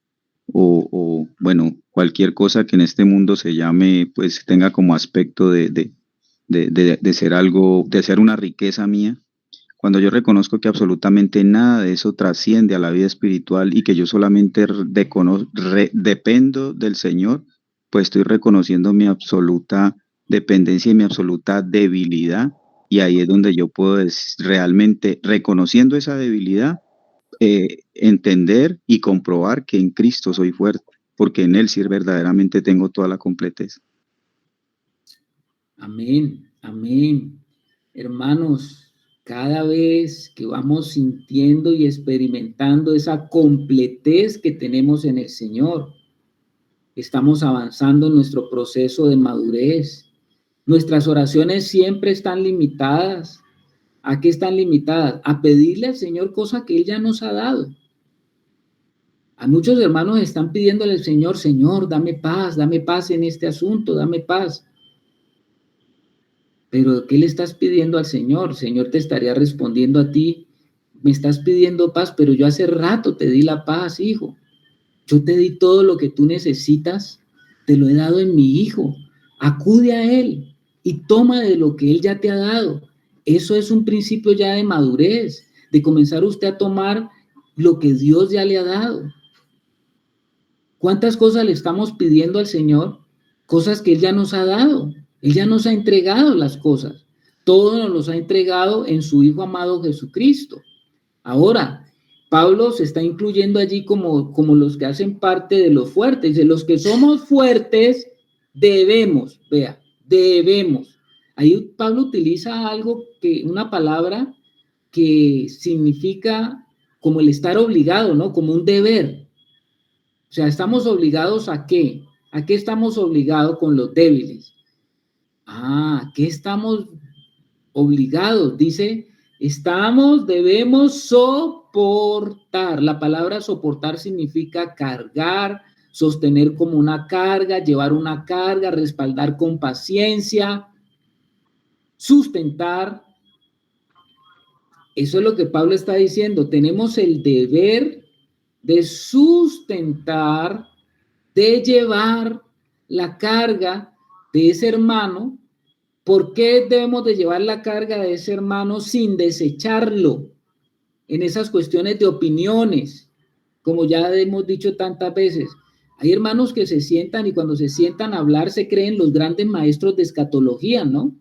o bueno, cualquier cosa que en este mundo se llame, pues tenga como aspecto de ser algo, de ser una riqueza mía, cuando yo reconozco que absolutamente nada de eso trasciende a la vida espiritual y que yo solamente dependo del Señor, pues estoy reconociendo mi absoluta dependencia y mi absoluta debilidad. Y ahí es donde yo puedo realmente, reconociendo esa debilidad, entender y comprobar que en Cristo soy fuerte, porque en Él sí verdaderamente tengo toda la completez. Amén, amén. Hermanos, cada vez que vamos sintiendo y experimentando esa completez que tenemos en el Señor, estamos avanzando en nuestro proceso de madurez. Nuestras oraciones siempre están limitadas. ¿A qué están limitadas? A pedirle al Señor cosas que Él ya nos ha dado. A muchos hermanos están pidiéndole al Señor, Señor, dame paz en este asunto, dame paz. Pero ¿qué le estás pidiendo al Señor? El Señor te estaría respondiendo a ti, me estás pidiendo paz, pero yo hace rato te di la paz, hijo. Yo te di todo lo que tú necesitas, te lo he dado en mi Hijo. Acude a Él y toma de lo que Él ya te ha dado. Eso es un principio ya de madurez, de comenzar usted a tomar lo que Dios ya le ha dado. ¿Cuántas cosas le estamos pidiendo al Señor? Cosas que Él ya nos ha dado. Él ya nos ha entregado las cosas. Todo nos los ha entregado en su Hijo amado Jesucristo. Ahora, Pablo se está incluyendo allí como los que hacen parte de los fuertes. De los que somos fuertes, debemos, vea, debemos. Ahí Pablo utiliza una palabra que significa como el estar obligado, ¿no? Como un deber. O sea, ¿estamos obligados a qué? ¿A qué estamos obligados con los débiles? ¿A qué estamos obligados? Dice, debemos soportar. La palabra soportar significa cargar, sostener como una carga, llevar una carga, respaldar con paciencia, sustentar. Eso es lo que Pablo está diciendo. Tenemos el deber de sustentar, de llevar la carga de ese hermano. ¿Por qué debemos de llevar la carga de ese hermano sin desecharlo en esas cuestiones de opiniones? Como ya hemos dicho tantas veces, hay hermanos que se sientan y cuando se sientan a hablar se creen los grandes maestros de escatología, ¿no?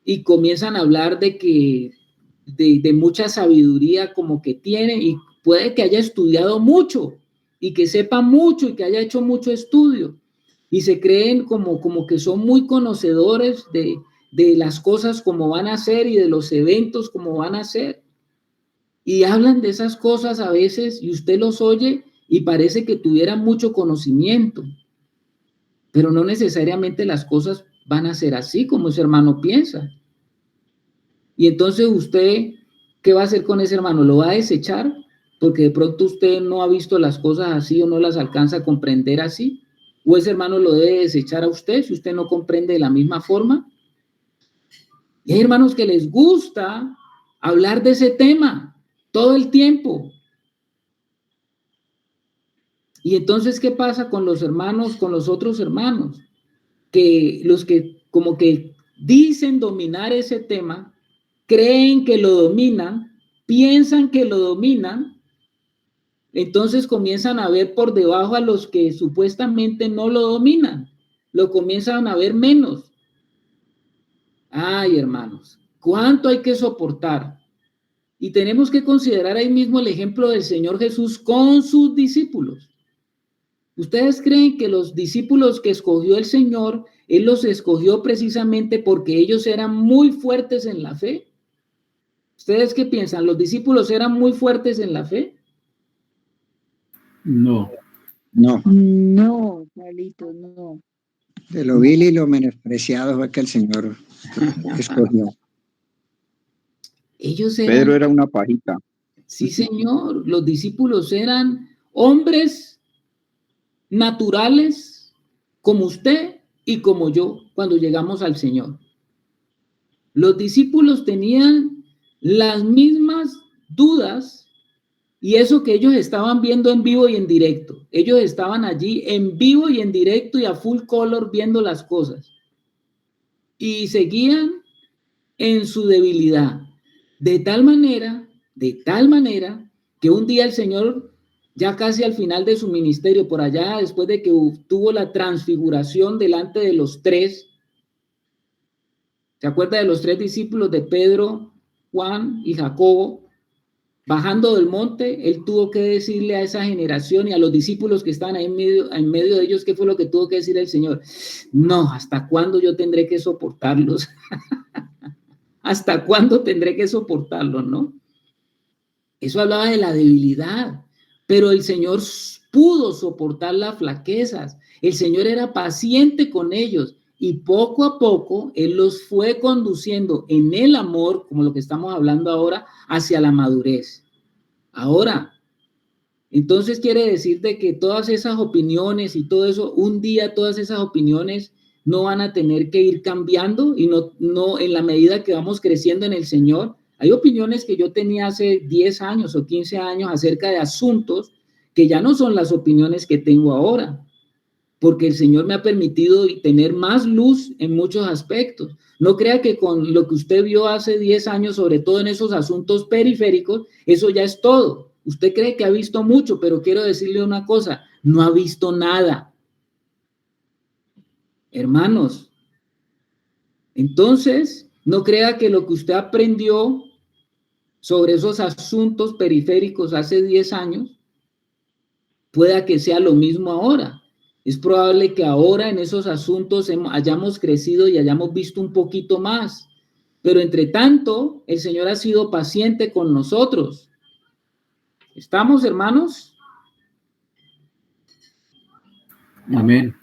Y comienzan a hablar de mucha sabiduría como que tienen, y puede que haya estudiado mucho y que sepa mucho y que haya hecho mucho estudio, y se creen como que son muy conocedores de las cosas como van a ser y de los eventos como van a ser, y hablan de esas cosas a veces y usted los oye y parece que tuvieran mucho conocimiento, pero no necesariamente las cosas van a ser así como ese hermano piensa. Y entonces usted, ¿qué va a hacer con ese hermano? ¿Lo va a desechar? Porque de pronto usted no ha visto las cosas así o no las alcanza a comprender así. ¿O ese hermano lo debe desechar a usted si usted no comprende de la misma forma? Y hay hermanos que les gusta hablar de ese tema todo el tiempo. Y entonces, ¿qué pasa con los hermanos, con los otros hermanos? Que los que como que dicen dominar ese tema, creen que lo dominan, piensan que lo dominan, entonces comienzan a ver por debajo a los que supuestamente no lo dominan, lo comienzan a ver menos. Ay, hermanos, ¿cuánto hay que soportar? Y tenemos que considerar ahí mismo el ejemplo del Señor Jesús con sus discípulos. ¿Ustedes creen que los discípulos que escogió el Señor, Él los escogió precisamente porque ellos eran muy fuertes en la fe? ¿Ustedes qué piensan? ¿Los discípulos eran muy fuertes en la fe? No. No. No, Carlito, no. De lo vil y lo menospreciado fue que el Señor escogió. Ellos eran... Pedro era una pajita. Sí, Señor. Los discípulos eran hombres naturales como usted y como yo cuando llegamos al Señor. Los discípulos tenían las mismas dudas y eso que ellos estaban viendo en vivo y en directo. Ellos estaban allí en vivo y en directo y a full color viendo las cosas. Y seguían en su debilidad. De tal manera que un día el Señor, ya casi al final de su ministerio, por allá después de que tuvo la transfiguración delante de los tres, ¿se acuerda de los tres discípulos de Pedro, Juan y Jacobo? Bajando del monte, él tuvo que decirle a esa generación y a los discípulos que estaban ahí en medio de ellos, ¿qué fue lo que tuvo que decir el Señor? No, ¿hasta cuándo yo tendré que soportarlos? ¿Hasta cuándo tendré que soportarlos, no? Eso hablaba de la debilidad, pero el Señor pudo soportar las flaquezas. El Señor era paciente con ellos y poco a poco Él los fue conduciendo en el amor, como lo que estamos hablando ahora, hacia la madurez. Ahora, entonces quiere decir de que todas esas opiniones y todo eso, un día todas esas opiniones no van a tener que ir cambiando y no en la medida que vamos creciendo en el Señor. Hay opiniones que yo tenía hace 10 años o 15 años acerca de asuntos que ya no son las opiniones que tengo ahora, porque el Señor me ha permitido tener más luz en muchos aspectos. No crea que con lo que usted vio hace 10 años, sobre todo en esos asuntos periféricos, eso ya es todo. Usted cree que ha visto mucho, pero quiero decirle una cosa, no ha visto nada. Hermanos, entonces, no crea que lo que usted aprendió sobre esos asuntos periféricos hace 10 años, pueda que sea lo mismo ahora. Es probable que ahora en esos asuntos hayamos crecido y hayamos visto un poquito más. Pero entre tanto, el Señor ha sido paciente con nosotros. ¿Estamos, hermanos? Amén.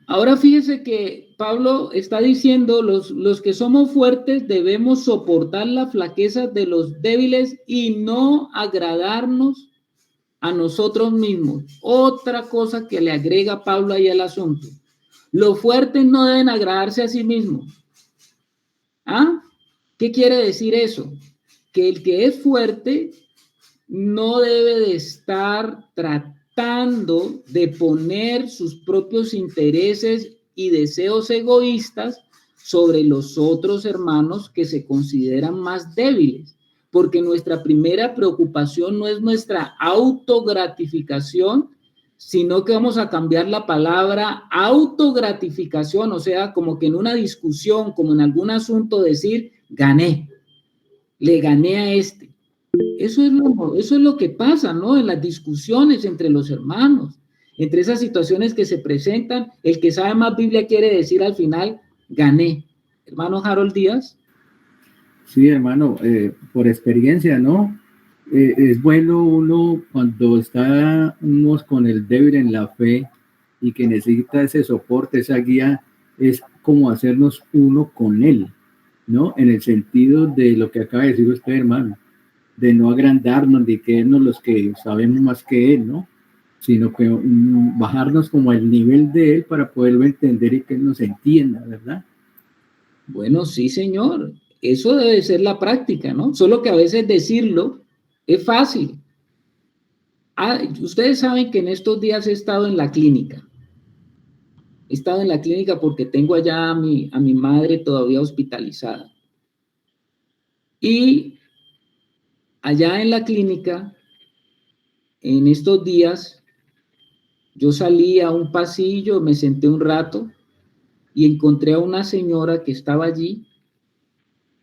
Ahora fíjese que Pablo está diciendo, los que somos fuertes debemos soportar la flaqueza de los débiles y no agradarnos a nosotros mismos. Otra cosa que le agrega Pablo ahí al asunto. Los fuertes no deben agradarse a sí mismos. ¿Ah? ¿Qué quiere decir eso? Que el que es fuerte no debe de estar tratando de poner sus propios intereses y deseos egoístas sobre los otros hermanos que se consideran más débiles, porque nuestra primera preocupación no es nuestra autogratificación, sino que vamos a cambiar la palabra autogratificación, o sea, como que en una discusión, como en algún asunto, decir, gané, le gané a este. Eso es lo que pasa, ¿no? En las discusiones entre los hermanos, entre esas situaciones que se presentan, el que sabe más Biblia quiere decir al final, gané. Hermano Harold Díaz. Sí, hermano, por experiencia, ¿no? Es bueno uno cuando estamos con el débil en la fe y que necesita ese soporte, esa guía, es como hacernos uno con él, ¿no? En el sentido de lo que acaba de decir usted, hermano, de no agrandarnos, de creernos los que sabemos más que él, ¿no? Sino que bajarnos como al nivel de él para poderlo entender y que él nos entienda, ¿verdad? Bueno, sí, señor. Eso debe ser la práctica, ¿no? Solo que a veces decirlo es fácil. Ustedes saben que en estos días he estado en la clínica. He estado en la clínica porque tengo allá a mi madre todavía hospitalizada. Y allá en la clínica, en estos días, yo salí a un pasillo, me senté un rato y encontré a una señora que estaba allí.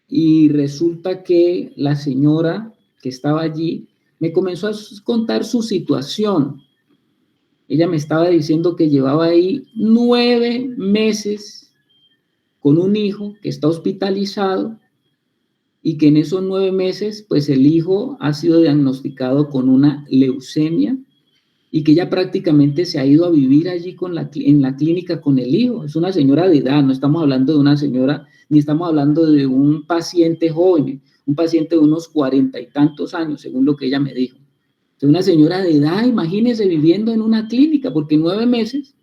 Y resulta que la señora que estaba allí me comenzó a contar su situación. Ella me estaba diciendo que llevaba ahí 9 meses con un hijo que está hospitalizado y que en esos 9 meses, pues el hijo ha sido diagnosticado con una leucemia y que ella prácticamente se ha ido a vivir allí en la clínica con el hijo. Es una señora de edad, no estamos hablando de una señora, ni estamos hablando de un paciente joven, un paciente de unos 40 y tantos años, según lo que ella me dijo. Es una señora de edad, imagínese viviendo en una clínica, porque 9 meses.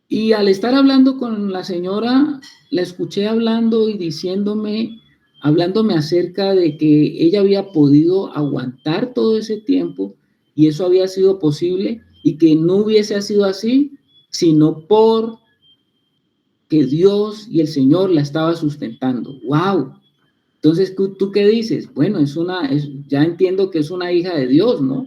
Y al estar hablando con la señora, la escuché hablando y hablándome acerca de que ella había podido aguantar todo ese tiempo y eso había sido posible y que no hubiese sido así, sino por que Dios y el Señor la estaba sustentando. ¡Wow! Entonces, ¿tú qué dices? Bueno, ya entiendo que es una hija de Dios, ¿no?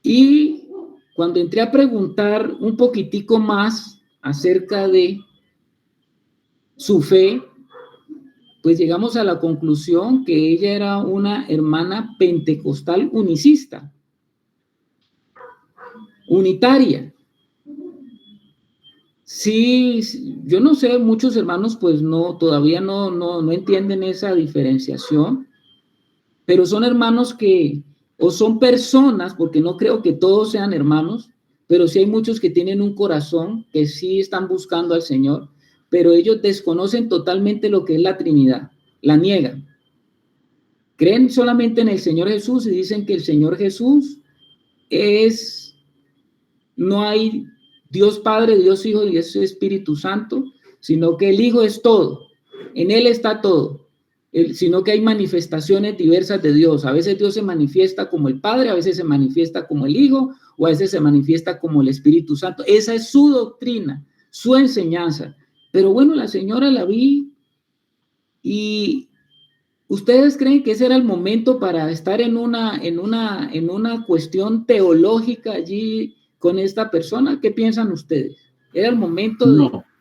Y cuando entré a preguntar un poquitico más acerca de su fe, pues llegamos a la conclusión que ella era una hermana pentecostal unicista, unitaria. Sí, yo no sé, muchos hermanos pues todavía no entienden esa diferenciación, pero son hermanos o son personas, porque no creo que todos sean hermanos, pero sí hay muchos que tienen un corazón, que sí están buscando al Señor, pero ellos desconocen totalmente lo que es la Trinidad, la niegan. Creen solamente en el Señor Jesús y dicen que el Señor Jesús no hay Dios Padre, Dios Hijo y Dios Espíritu Santo, sino que el Hijo es todo, en Él está todo, sino que hay manifestaciones diversas de Dios. A veces Dios se manifiesta como el Padre, a veces se manifiesta como el Hijo, o a veces se manifiesta como el Espíritu Santo. Esa es su doctrina, su enseñanza. Pero bueno, la señora la vi y ¿Ustedes creen que ese era el momento para estar en una cuestión teológica allí con esta persona? ¿Qué piensan ustedes? ¿Era el momento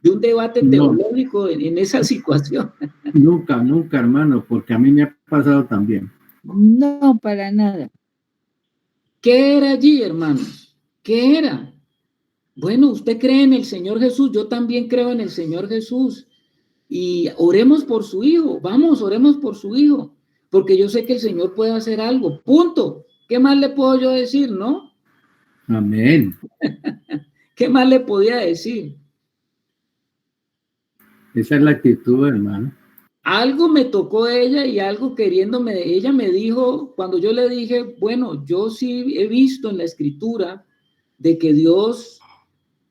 de un debate teológico en esa situación? Nunca, nunca, hermano, porque a mí me ha pasado también. No, para nada. ¿Qué era allí, hermanos? ¿Qué era? Bueno, usted cree en el Señor Jesús, yo también creo en el Señor Jesús. Y oremos por su hijo, vamos, oremos por su hijo, porque yo sé que el Señor puede hacer algo, punto. ¿Qué más le puedo yo decir, no? Amén. ¿Qué más le podía decir? Esa es la actitud, hermano. Algo me tocó ella y algo queriéndome, ella me dijo, cuando yo le dije, bueno, yo sí he visto en la escritura de que Dios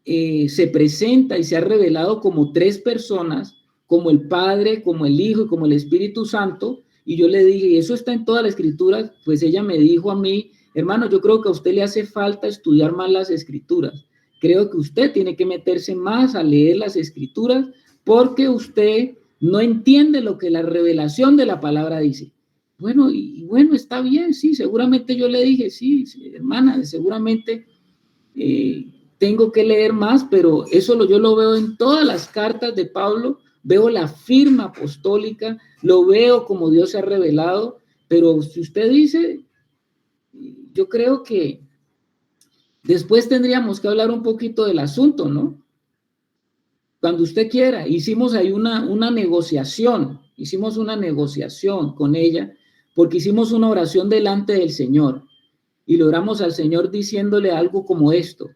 se presenta y se ha revelado como tres personas, como el Padre, como el Hijo y como el Espíritu Santo, y yo le dije, y eso está en toda la escritura, pues ella me dijo a mí, hermano, yo creo que a usted le hace falta estudiar más las escrituras, creo que usted tiene que meterse más a leer las escrituras, porque usted no entiende lo que la revelación de la palabra dice. Bueno, y bueno, está bien, sí, seguramente yo le dije, sí, hermana, seguramente tengo que leer más, pero eso yo lo veo en todas las cartas de Pablo, veo la firma apostólica, lo veo como Dios se ha revelado, pero si usted dice, yo creo que después tendríamos que hablar un poquito del asunto, ¿no? Cuando usted quiera, hicimos ahí una negociación con ella, porque hicimos una oración delante del Señor, y le oramos al Señor diciéndole algo como esto: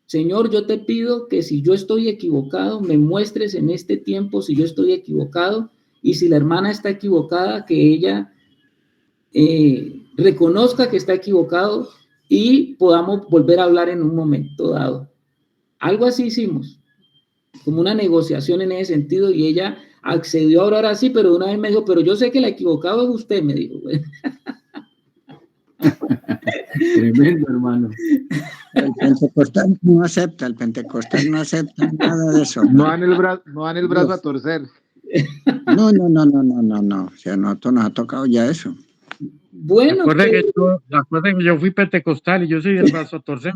Señor, yo te pido que si yo estoy equivocado, me muestres en este tiempo si yo estoy equivocado, y si la hermana está equivocada, que ella reconozca que está equivocado y podamos volver a hablar en un momento dado. Algo así hicimos, como una negociación en ese sentido, y ella accedió a orar así, pero una vez me dijo, pero yo sé que la equivocado es usted, me dijo. Tremendo, hermano. El pentecostal no acepta nada de eso. No dan el brazo a torcer. No. O sea, nosotros nos ha tocado ya eso. Bueno, acuérdense que yo fui pentecostal y yo soy el brazo a torcer.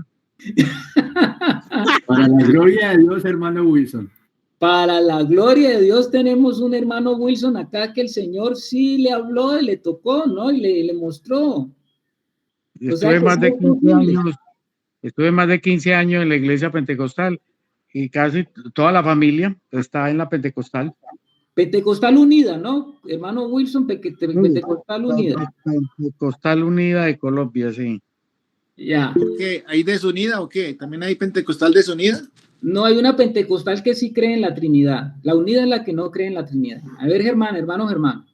Para la gloria de Dios, hermano Wilson. Para la gloria de Dios tenemos un hermano Wilson acá que el Señor sí le habló y le tocó, ¿no? Y le mostró. Estuve más de 15 años en la iglesia pentecostal y casi toda la familia está en la pentecostal. Pentecostal Unida, ¿no? Hermano Wilson, Pentecostal Unida. Pentecostal Unida de Colombia, sí. Ya. ¿Qué? ¿Hay desunida o qué? ¿También hay pentecostal desunida? No, hay una pentecostal que sí cree en la Trinidad. La unida es la que no cree en la Trinidad. A ver, hermano Germán.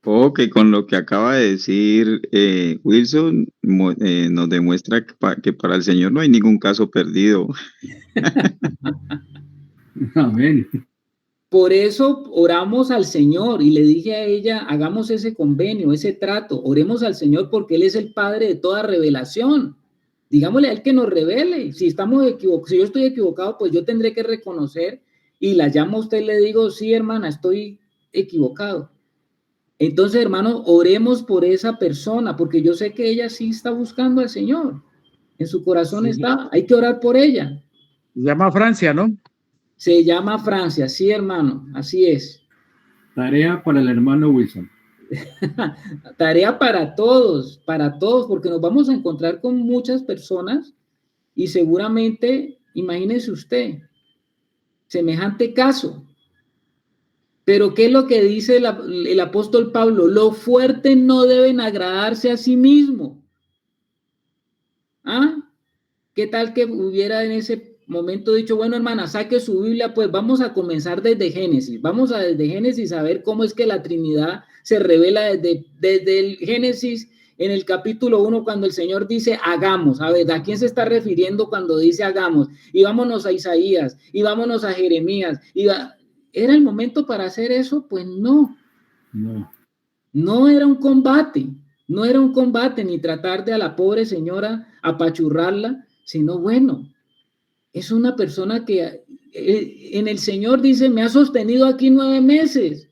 Ok, con lo que acaba de decir Wilson, nos demuestra que para el Señor no hay ningún caso perdido. Amén. Por eso oramos al Señor y le dije a ella, hagamos ese convenio, ese trato, oremos al Señor porque Él es el Padre de toda revelación. Digámosle a Él que nos revele. Si estamos equivocados, si yo estoy equivocado, pues yo tendré que reconocer y la llamo a usted y le digo, sí, hermana, estoy equivocado. Entonces, hermano, oremos por esa persona, porque yo sé que ella sí está buscando al Señor. En su corazón sí está, hay que orar por ella. Se llama Francia, ¿no? Se llama Francia, sí, hermano, así es. Tarea para el hermano Wilson. Tarea para todos, porque nos vamos a encontrar con muchas personas y seguramente, imagínese usted, semejante caso. Pero ¿qué es lo que dice el apóstol Pablo? Los fuertes no deben agradarse a sí mismo. ¿Ah? ¿Qué tal que hubiera en ese momento dicho, bueno, hermana, saque su Biblia, pues vamos a comenzar desde Génesis. Vamos a desde Génesis a ver cómo es que la Trinidad se revela desde el Génesis en el capítulo 1 cuando el Señor dice hagamos. A ver, ¿a quién se está refiriendo cuando dice hagamos? Y vámonos a Isaías, y vámonos a Jeremías. ¿Era el momento para hacer eso? Pues no. No era un combate. No era un combate ni tratar de a la pobre señora apachurrarla, sino bueno, es una persona que en el Señor dice, me ha sostenido aquí 9 meses.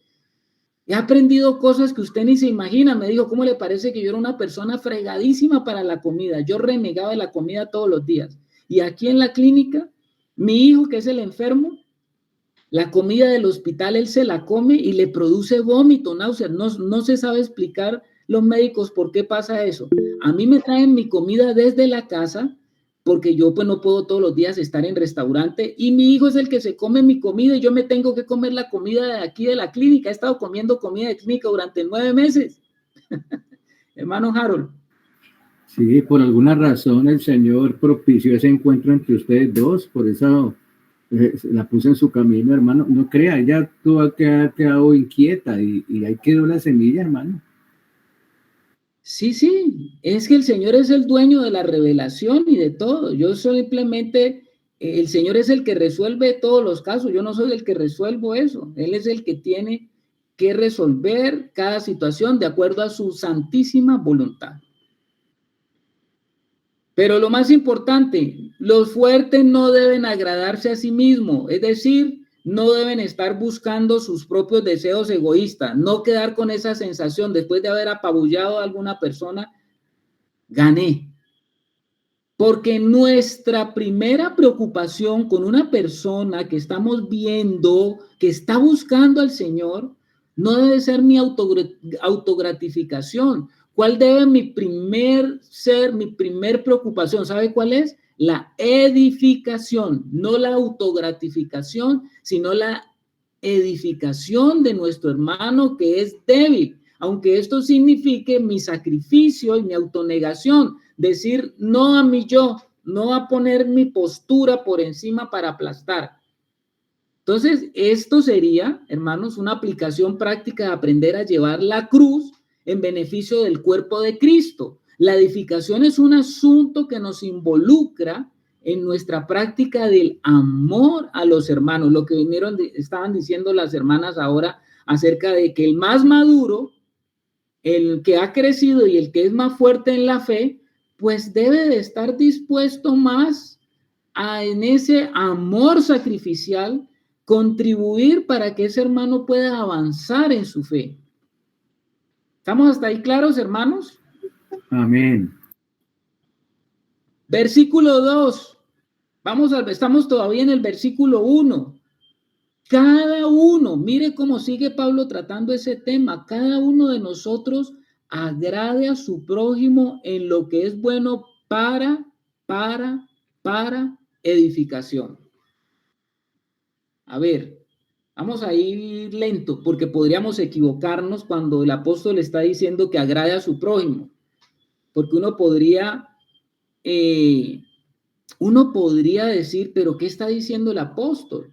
He aprendido cosas que usted ni se imagina. Me dijo, ¿cómo le parece que yo era una persona fregadísima para la comida? Yo renegaba de la comida todos los días. Y aquí en la clínica, mi hijo, que es el enfermo, la comida del hospital él se la come y le produce vómito, náuseas. No se sabe explicar los médicos por qué pasa eso. A mí me traen mi comida desde la casa porque yo pues no puedo todos los días estar en restaurante y mi hijo es el que se come mi comida y yo me tengo que comer la comida de aquí de la clínica. He estado comiendo comida de clínica durante 9 meses. Hermano Harold. Sí, por alguna razón el Señor propició ese encuentro entre ustedes dos, por eso la puse en su camino, hermano. No crea, ella tuvo que haber quedado inquieta y ahí quedó la semilla, hermano. Sí, es que el Señor es el dueño de la revelación y de todo. Yo simplemente, el Señor es el que resuelve todos los casos. Yo no soy el que resuelvo eso. Él es el que tiene que resolver cada situación de acuerdo a su santísima voluntad. Pero lo más importante, los fuertes no deben agradarse a sí mismos, es decir, no deben estar buscando sus propios deseos egoístas, no quedar con esa sensación después de haber apabullado a alguna persona, gané. Porque nuestra primera preocupación con una persona que estamos viendo, que está buscando al Señor, no debe ser mi autogratificación. ¿Cuál debe ser mi primer preocupación? ¿Sabe cuál es? La edificación, no la autogratificación, sino la edificación de nuestro hermano que es débil, aunque esto signifique mi sacrificio y mi autonegación, decir no a mi yo, no a poner mi postura por encima para aplastar. Entonces, esto sería, hermanos, una aplicación práctica de aprender a llevar la cruz en beneficio del cuerpo de Cristo. La edificación es un asunto que nos involucra en nuestra práctica del amor a los hermanos, lo que estaban diciendo las hermanas ahora acerca de que el más maduro, el que ha crecido y el que es más fuerte en la fe, pues debe de estar dispuesto más en ese amor sacrificial, contribuir para que ese hermano pueda avanzar en su fe. ¿Estamos hasta ahí claros, hermanos? Amén. Versículo 2. Estamos todavía en el versículo 1. Cada uno, mire cómo sigue Pablo tratando ese tema. Cada uno de nosotros agrade a su prójimo en lo que es bueno para edificación. A ver, vamos a ir lento porque podríamos equivocarnos cuando el apóstol está diciendo que agrade a su prójimo. Porque uno podría decir, pero ¿qué está diciendo el apóstol?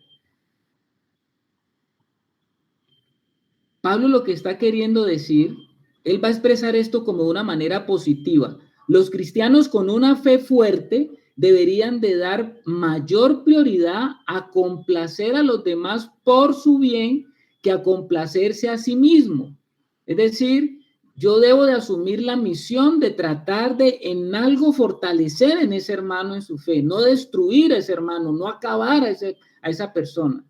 Pablo lo que está queriendo decir, él va a expresar esto como de una manera positiva. Los cristianos con una fe fuerte deberían de dar mayor prioridad a complacer a los demás por su bien que a complacerse a sí mismo. Es decir, yo debo de asumir la misión de tratar de en algo fortalecer en ese hermano en su fe, no destruir a ese hermano, no acabar a esa persona.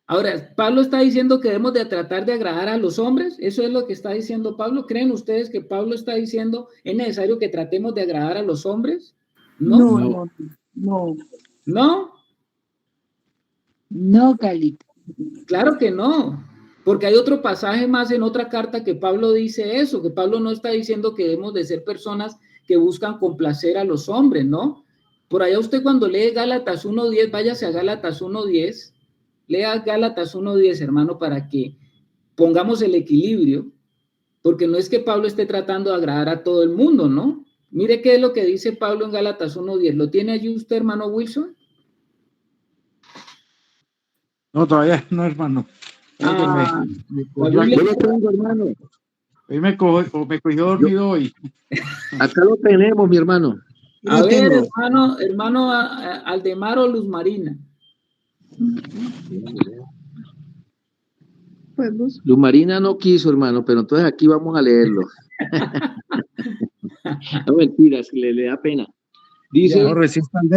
Ahora, Pablo está diciendo que debemos de tratar de agradar a los hombres. ¿Eso es lo que está diciendo Pablo? ¿Creen ustedes que Pablo está diciendo es necesario que tratemos de agradar a los hombres? No. No, Carlito. Claro que no, porque hay otro pasaje más en otra carta que Pablo dice eso, que Pablo no está diciendo que debemos de ser personas que buscan complacer a los hombres, ¿no? Por allá usted cuando lee Gálatas 1:10, váyase a Gálatas 1:10, lea Gálatas 1:10, hermano, para que pongamos el equilibrio, porque no es que Pablo esté tratando de agradar a todo el mundo, ¿no? Mire qué es lo que dice Pablo en Gálatas 1:10. ¿Lo tiene allí usted, hermano Wilson? No, todavía no, hermano. Yo lo tengo, hermano. Hoy me cogió dormido hoy. Acá lo tenemos, mi hermano. A ver, hermano Aldemar o Luz Marina. Luz Marina no quiso, hermano, pero entonces aquí vamos a leerlo. No, mentiras, le da pena. Dice, no, resista al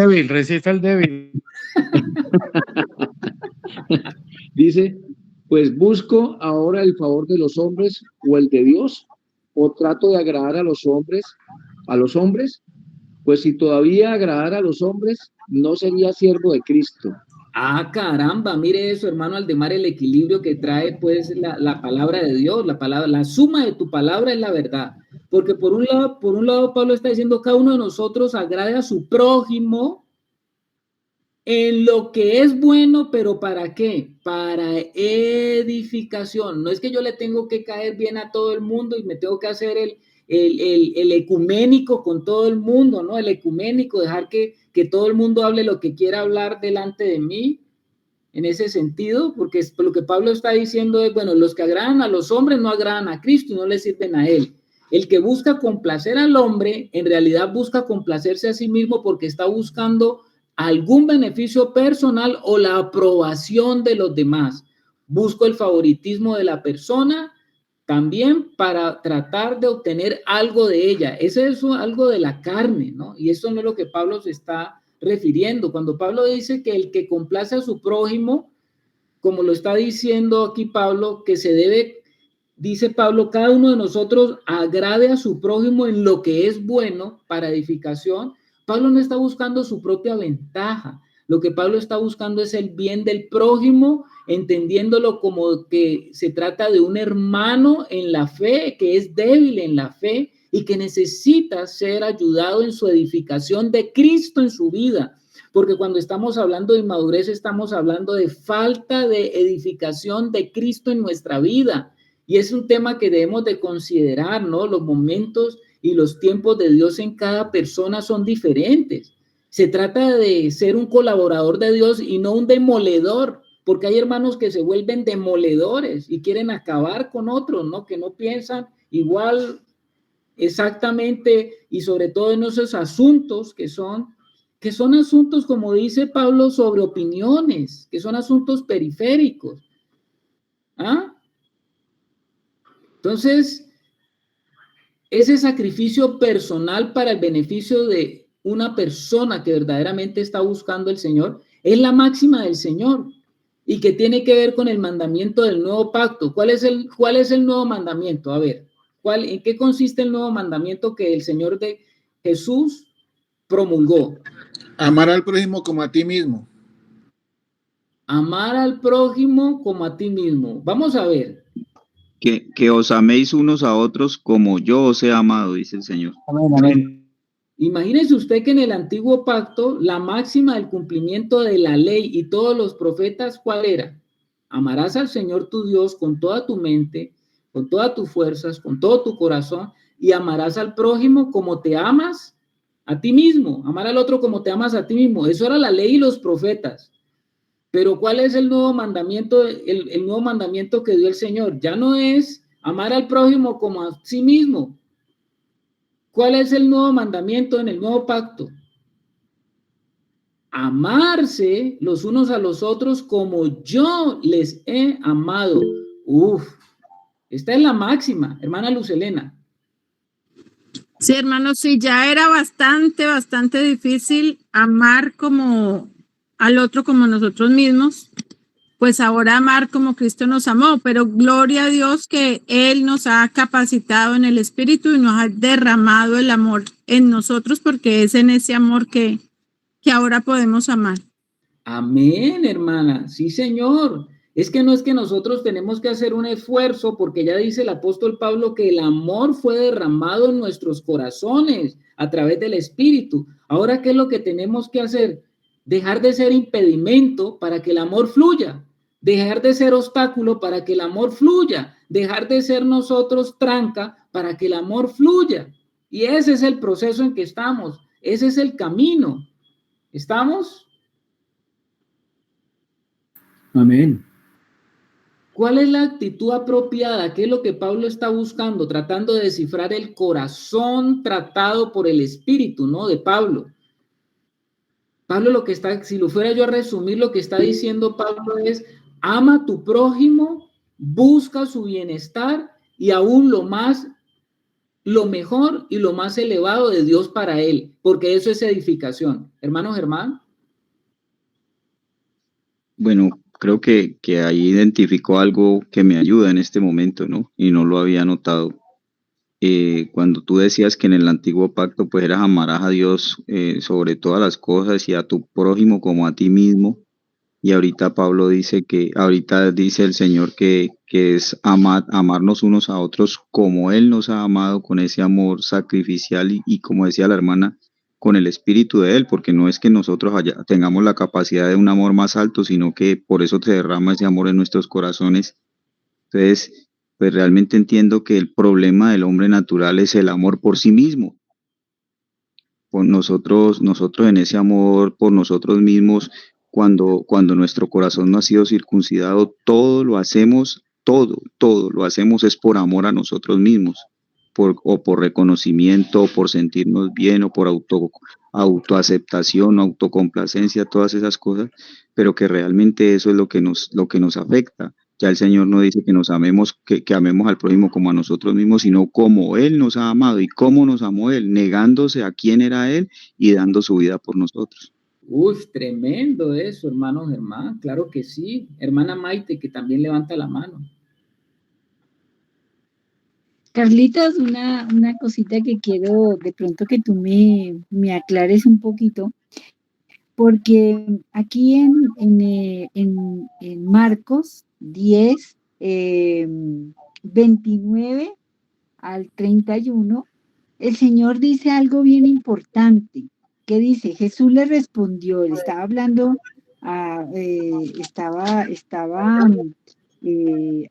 débil. Dice, Pues busco ahora el favor de los hombres o el de Dios, o trato de agradar a los hombres, pues si todavía agradar a los hombres, no sería siervo de Cristo. Ah, caramba, mire eso, hermano Aldemar, el equilibrio que trae pues la palabra de Dios, la suma de tu palabra es la verdad. Porque por un lado Pablo está diciendo cada uno de nosotros agrade a su prójimo en lo que es bueno, pero ¿para qué? Para edificación. No es que yo le tengo que caer bien a todo el mundo y me tengo que hacer el ecuménico con todo el mundo, ¿no? El ecuménico, dejar que todo el mundo hable lo que quiera hablar delante de mí, en ese sentido, porque lo que Pablo está diciendo es, bueno, los que agradan a los hombres no agradan a Cristo y no le sirven a Él. El que busca complacer al hombre, en realidad busca complacerse a sí mismo porque está buscando algún beneficio personal o la aprobación de los demás. Busco el favoritismo de la persona también para tratar de obtener algo de ella. Eso es algo de la carne, ¿no? Y eso no es lo que Pablo se está refiriendo. Cuando Pablo dice que el que complace a su prójimo, como lo está diciendo aquí Pablo, que se debe, dice Pablo, cada uno de nosotros agrade a su prójimo en lo que es bueno para edificación. Pablo no está buscando su propia ventaja. Lo que Pablo está buscando es el bien del prójimo, entendiéndolo como que se trata de un hermano en la fe, que es débil en la fe y que necesita ser ayudado en su edificación de Cristo en su vida. Porque cuando estamos hablando de inmadurez, estamos hablando de falta de edificación de Cristo en nuestra vida. Y es un tema que debemos de considerar, ¿no? Los momentos y los tiempos de Dios en cada persona son diferentes. Se trata de ser un colaborador de Dios y no un demoledor, porque hay hermanos que se vuelven demoledores y quieren acabar con otros, ¿no? Que no piensan igual exactamente, y sobre todo en esos asuntos que son asuntos, como dice Pablo, sobre opiniones, que son asuntos periféricos. ¿Ah? Entonces, ese sacrificio personal para el beneficio de una persona que verdaderamente está buscando el Señor es la máxima del Señor y que tiene que ver con el mandamiento del nuevo pacto. ¿Cuál es el nuevo mandamiento? A ver, ¿en qué consiste el nuevo mandamiento que el Señor de Jesús promulgó? Amar al prójimo como a ti mismo. Amar al prójimo como a ti mismo. Vamos a ver. Que os améis unos a otros como yo os he amado, dice el Señor. Amén. Imagínese usted que en el antiguo pacto la máxima del cumplimiento de la ley y todos los profetas, ¿cuál era? Amarás al Señor tu Dios con toda tu mente, con todas tus fuerzas, con todo tu corazón, y amarás al prójimo como te amas a ti mismo. Amar al otro como te amas a ti mismo. Eso era la ley y los profetas. Pero ¿cuál es el nuevo mandamiento? El nuevo mandamiento que dio el Señor ya no es amar al prójimo como a sí mismo. ¿Cuál es el nuevo mandamiento en el nuevo pacto? Amarse los unos a los otros como yo les he amado. Esta es la máxima, hermana Luz Helena. Sí, hermano, sí, ya era bastante difícil amar como al otro como nosotros mismos, pues ahora amar como Cristo nos amó, pero gloria a Dios que Él nos ha capacitado en el Espíritu y nos ha derramado el amor en nosotros, porque es en ese amor que ahora podemos amar. Amén, hermana. Sí, Señor. Es que no es que nosotros tenemos que hacer un esfuerzo, porque ya dice el apóstol Pablo que el amor fue derramado en nuestros corazones a través del Espíritu. Ahora, ¿qué es lo que tenemos que hacer? Dejar de ser impedimento para que el amor fluya. Dejar de ser obstáculo para que el amor fluya. Dejar de ser nosotros tranca para que el amor fluya. Y ese es el proceso en que estamos. Ese es el camino. ¿Estamos? Amén. ¿Cuál es la actitud apropiada? ¿Qué es lo que Pablo está buscando? Tratando de descifrar el corazón tratado por el Espíritu, ¿no? De Pablo. Pablo lo que está, si lo fuera yo a resumir, lo que está diciendo Pablo es: ama a tu prójimo, busca su bienestar y aún lo mejor y lo más elevado de Dios para él, porque eso es edificación. Hermano Germán. Bueno, creo que ahí identificó algo que me ayuda en este momento, ¿no? Y no lo había notado. Cuando tú decías que en el antiguo pacto pues eras amarás a Dios sobre todas las cosas y a tu prójimo como a ti mismo, y ahorita Pablo dice ahorita dice el Señor que es amarnos unos a otros como Él nos ha amado, con ese amor sacrificial y como decía la hermana, con el espíritu de Él, porque no es que nosotros tengamos la capacidad de un amor más alto, sino que por eso se derrama ese amor en nuestros corazones. Entonces, pues realmente entiendo que el problema del hombre natural es el amor por sí mismo. Por nosotros en ese amor por nosotros mismos, cuando nuestro corazón no ha sido circuncidado, todo lo hacemos es por amor a nosotros mismos, o por reconocimiento, o por sentirnos bien, o por autoaceptación, autocomplacencia, todas esas cosas, pero que realmente eso es lo que nos afecta. Ya el Señor no dice que nos amemos, que amemos al prójimo como a nosotros mismos, sino como Él nos ha amado. ¿Y cómo nos amó Él? Negándose a quién era Él y dando su vida por nosotros. Uf, tremendo eso, hermano Germán. Claro que sí. Hermana Maite, que también levanta la mano. Carlitos, una cosita que quiero de pronto que tú me aclares un poquito, porque aquí en Marcos 10, 29 al 31, el Señor dice algo bien importante. ¿Qué dice? Jesús le respondió, él estaba hablando, estaba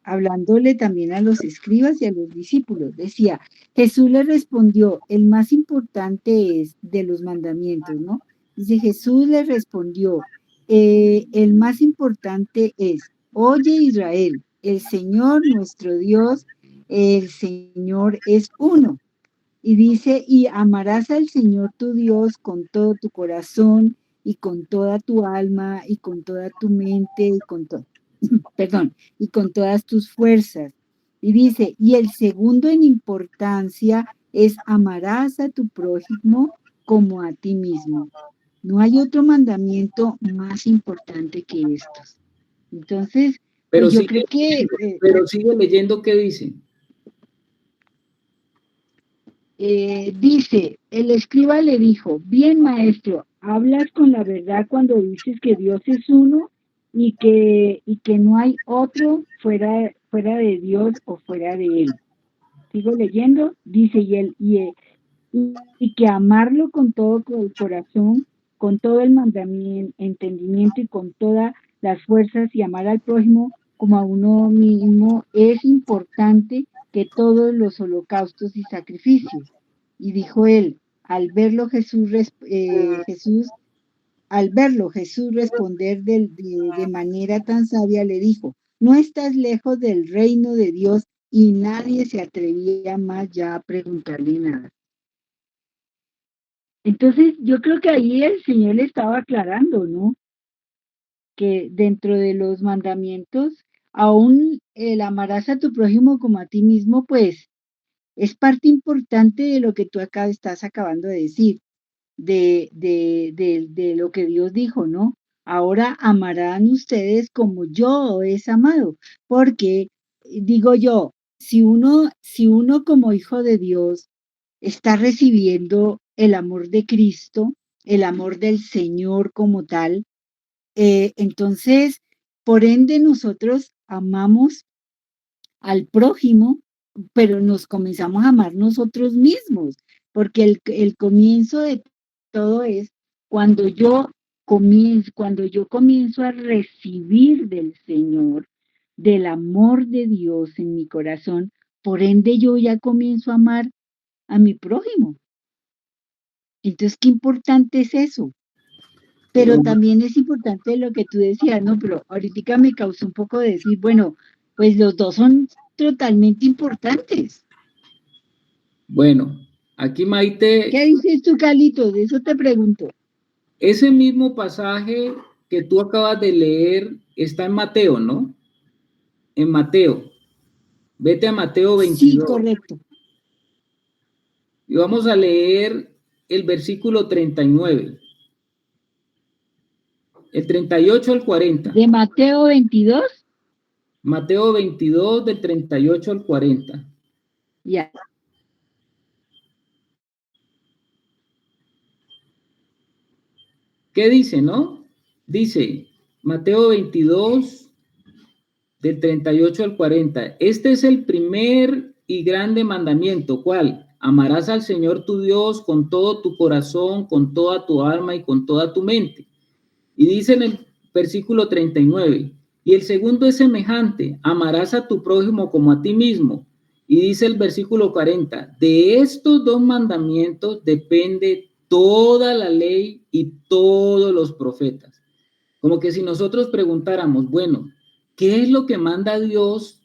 hablándole también a los escribas y a los discípulos. Decía, Jesús le respondió, el más importante es de los mandamientos, ¿no? Dice, Jesús le respondió, el más importante es, oye Israel, el Señor nuestro Dios, el Señor es uno. Y dice, y amarás al Señor tu Dios con todo tu corazón y con toda tu alma y con toda tu mente y con todo, perdón, y con todas tus fuerzas. Y dice, y el segundo en importancia es amarás a tu prójimo como a ti mismo. No hay otro mandamiento más importante que estos. Entonces, Pero pues yo sigue, creo que pero sigue leyendo qué dice. dice, el escriba le dijo, bien maestro, hablas con la verdad cuando dices que Dios es uno y que no hay otro fuera de Dios o fuera de él. Sigo leyendo, dice, y que amarlo con todo el corazón, con todo el entendimiento y con todas las fuerzas y amar al prójimo como a uno mismo es importante que todos los holocaustos y sacrificios. Y dijo él, al verlo Jesús responder de manera tan sabia, le dijo, no estás lejos del reino de Dios, y nadie se atrevía más ya a preguntarle nada. Entonces, yo creo que ahí el Señor le estaba aclarando, ¿no? Que dentro de los mandamientos, aún el amarás a tu prójimo como a ti mismo, pues, es parte importante de lo que tú acá estás acabando de decir, de lo que Dios dijo, ¿no? Ahora amarán ustedes como yo es amado, porque digo yo, si uno como hijo de Dios está recibiendo el amor de Cristo, el amor del Señor como tal, entonces, por ende, nosotros amamos al prójimo, pero nos comenzamos a amar nosotros mismos, porque el comienzo de todo es cuando yo comienzo a recibir del Señor, del amor de Dios en mi corazón, por ende yo ya comienzo a amar a mi prójimo. Entonces, qué importante es eso. Pero también es importante lo que tú decías, ¿no? Pero ahorita me causó un poco de decir, bueno, pues los dos son totalmente importantes. Bueno, aquí Maite. ¿Qué dices tú, Carlitos? De eso te pregunto. Ese mismo pasaje que tú acabas de leer está en Mateo, ¿no? En Mateo. Vete a Mateo 22. Sí, correcto. Y vamos a leer el versículo 39. el 38 al 40. De Mateo 22. Mateo 22, del 38 al 40. Ya. ¿Qué dice, no? Dice, Mateo 22, del 38 al 40. Este es el primer y grande mandamiento. ¿Cuál? Amarás al Señor tu Dios con todo tu corazón, con toda tu alma y con toda tu mente. Y dice en el versículo 39, y el segundo es semejante, amarás a tu prójimo como a ti mismo. Y dice el versículo 40, de estos dos mandamientos depende toda la ley y todos los profetas. Como que si nosotros preguntáramos, bueno, ¿qué es lo que manda Dios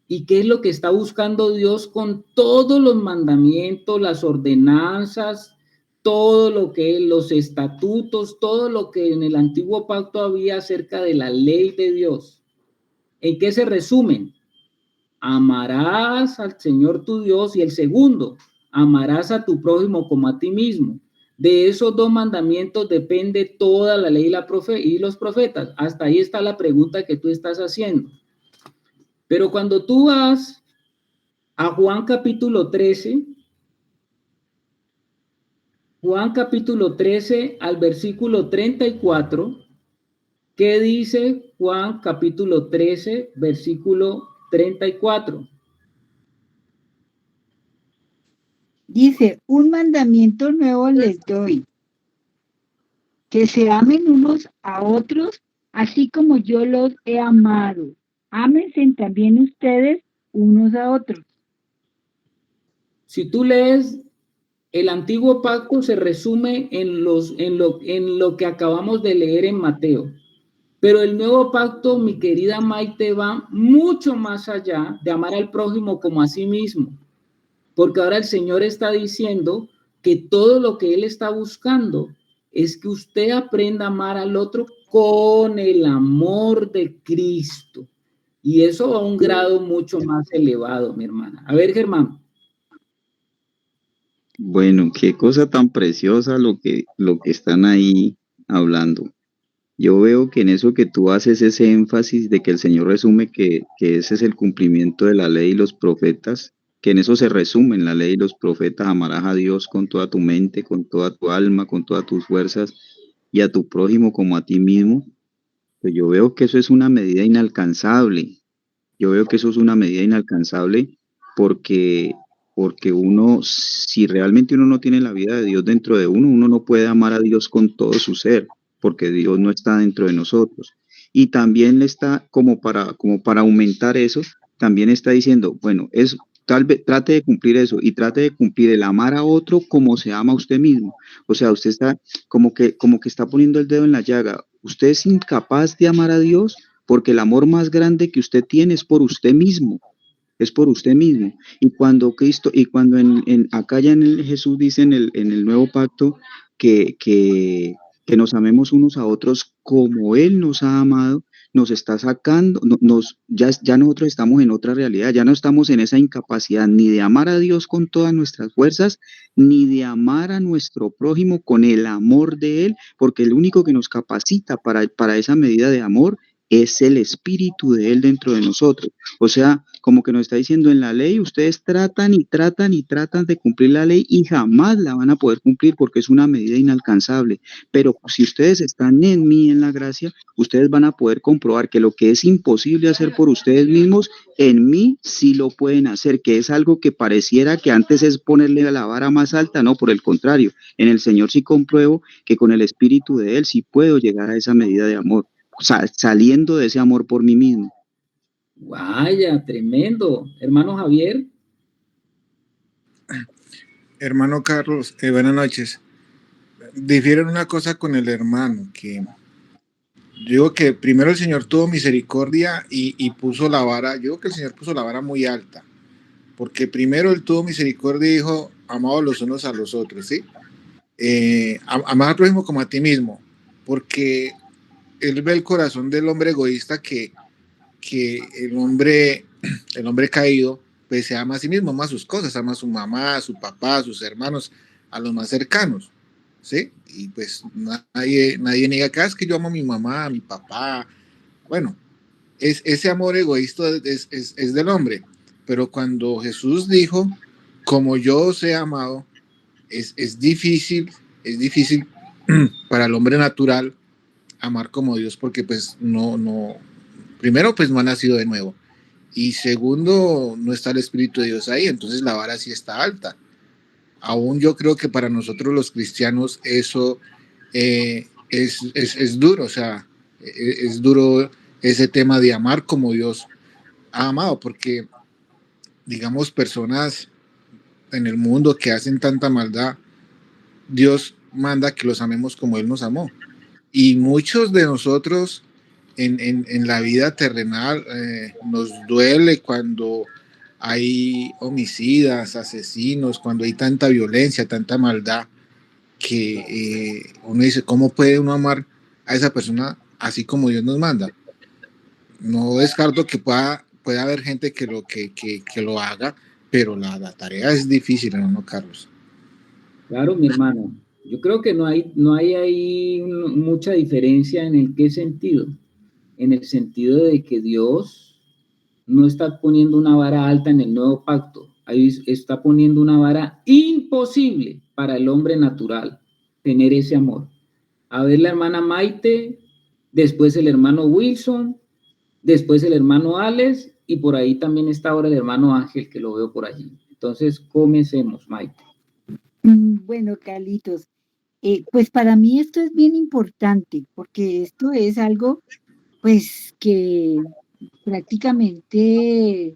y qué es lo que está buscando Dios con todos los mandamientos, las ordenanzas, todo lo que los estatutos, todo lo que en el antiguo pacto había acerca de la ley de Dios? ¿En qué se resumen? Amarás al Señor tu Dios, y el segundo, amarás a tu prójimo como a ti mismo. De esos dos mandamientos depende toda la ley y los profetas. Hasta ahí está la pregunta que tú estás haciendo. Pero cuando tú vas a Juan capítulo 13, Juan capítulo 13 al versículo 34, ¿qué dice Juan capítulo 13, versículo 34? Dice, un mandamiento nuevo les doy, que se amen unos a otros, así como yo los he amado. Ámense también ustedes unos a otros. Si tú lees el antiguo pacto, se resume en lo que acabamos de leer en Mateo. Pero el nuevo pacto, mi querida Maite, va mucho más allá de amar al prójimo como a sí mismo. Porque ahora el Señor está diciendo que todo lo que Él está buscando es que usted aprenda a amar al otro con el amor de Cristo. Y eso va a un grado mucho más elevado, mi hermana. A ver, Germán. Bueno, qué cosa tan preciosa lo que están ahí hablando. Yo veo que en eso que tú haces ese énfasis de que el Señor resume que ese es el cumplimiento de la ley y los profetas, que en eso se resumen la ley y los profetas: amarás a Dios con toda tu mente, con toda tu alma, con todas tus fuerzas, y a tu prójimo como a ti mismo. Pues yo veo que eso es una medida inalcanzable. Yo veo que eso es una medida inalcanzable porque uno, si realmente uno no tiene la vida de Dios dentro de uno, uno no puede amar a Dios con todo su ser, porque Dios no está dentro de nosotros. Y también le está, como para aumentar eso, también está diciendo, bueno, tal vez trate de cumplir eso, y trate de cumplir el amar a otro como se ama a usted mismo. O sea, usted está como que está poniendo el dedo en la llaga. Usted es incapaz de amar a Dios porque el amor más grande que usted tiene es por usted mismo. Es por usted mismo. Y cuando Cristo, y cuando acá ya Jesús dice en el nuevo pacto que nos amemos unos a otros como Él nos ha amado, nos está sacando, ya nosotros estamos en otra realidad, ya no estamos en esa incapacidad ni de amar a Dios con todas nuestras fuerzas, ni de amar a nuestro prójimo con el amor de Él, porque el único que nos capacita para esa medida de amor es el Espíritu de Él dentro de nosotros. O sea, como que nos está diciendo, en la ley ustedes tratan y tratan y tratan de cumplir la ley y jamás la van a poder cumplir porque es una medida inalcanzable. Pero si ustedes están en mí, en la gracia, ustedes van a poder comprobar que lo que es imposible hacer por ustedes mismos, en mí sí lo pueden hacer, que es algo que pareciera que antes es ponerle la vara más alta. No, por el contrario, en el Señor sí compruebo que con el Espíritu de Él sí puedo llegar a esa medida de amor, saliendo de ese amor por mí mismo. Vaya, tremendo. Hermano Javier. Hermano Carlos, buenas noches. Difieren una cosa con el hermano, que yo digo que primero el Señor tuvo misericordia y puso la vara. Yo digo que el Señor puso la vara muy alta, porque primero Él tuvo misericordia y dijo, amados los unos a los otros, ¿sí? Amar al prójimo como a ti mismo, porque Él ve el corazón del hombre egoísta, que el hombre caído, pues se ama a sí mismo, ama sus cosas, ama a su mamá, a su papá, a sus hermanos, a los más cercanos. ¿sí? Y pues nadie niega acá, es que yo amo a mi mamá, a mi papá. Bueno, ese amor egoísta es del hombre, pero cuando Jesús dijo, como yo os he amado, es difícil para el hombre natural amar como Dios, porque pues primero pues no ha nacido de nuevo, y segundo no está el Espíritu de Dios ahí, entonces la vara sí está alta. Aún yo creo que para nosotros los cristianos eso es duro, o sea, es duro ese tema de amar como Dios ha amado, porque digamos personas en el mundo que hacen tanta maldad, Dios manda que los amemos como Él nos amó. Y muchos de nosotros en la vida terrenal nos duele cuando hay homicidas, asesinos, cuando hay tanta violencia, tanta maldad, que uno dice, ¿cómo puede uno amar a esa persona así como Dios nos manda? No descarto que pueda haber gente que lo haga, pero la tarea es difícil, ¿no, Carlos? Claro, mi hermano. Yo creo que no hay ahí mucha diferencia en el qué sentido. En el sentido de que Dios no está poniendo una vara alta en el nuevo pacto. Ahí está poniendo una vara imposible para el hombre natural tener ese amor. A ver, la hermana Maite, después el hermano Wilson, después el hermano Alex, y por ahí también está ahora el hermano Ángel, que lo veo por allí. Entonces, comencemos, Maite. Bueno, Carlitos, pues para mí esto es bien importante, porque esto es algo, pues, que prácticamente,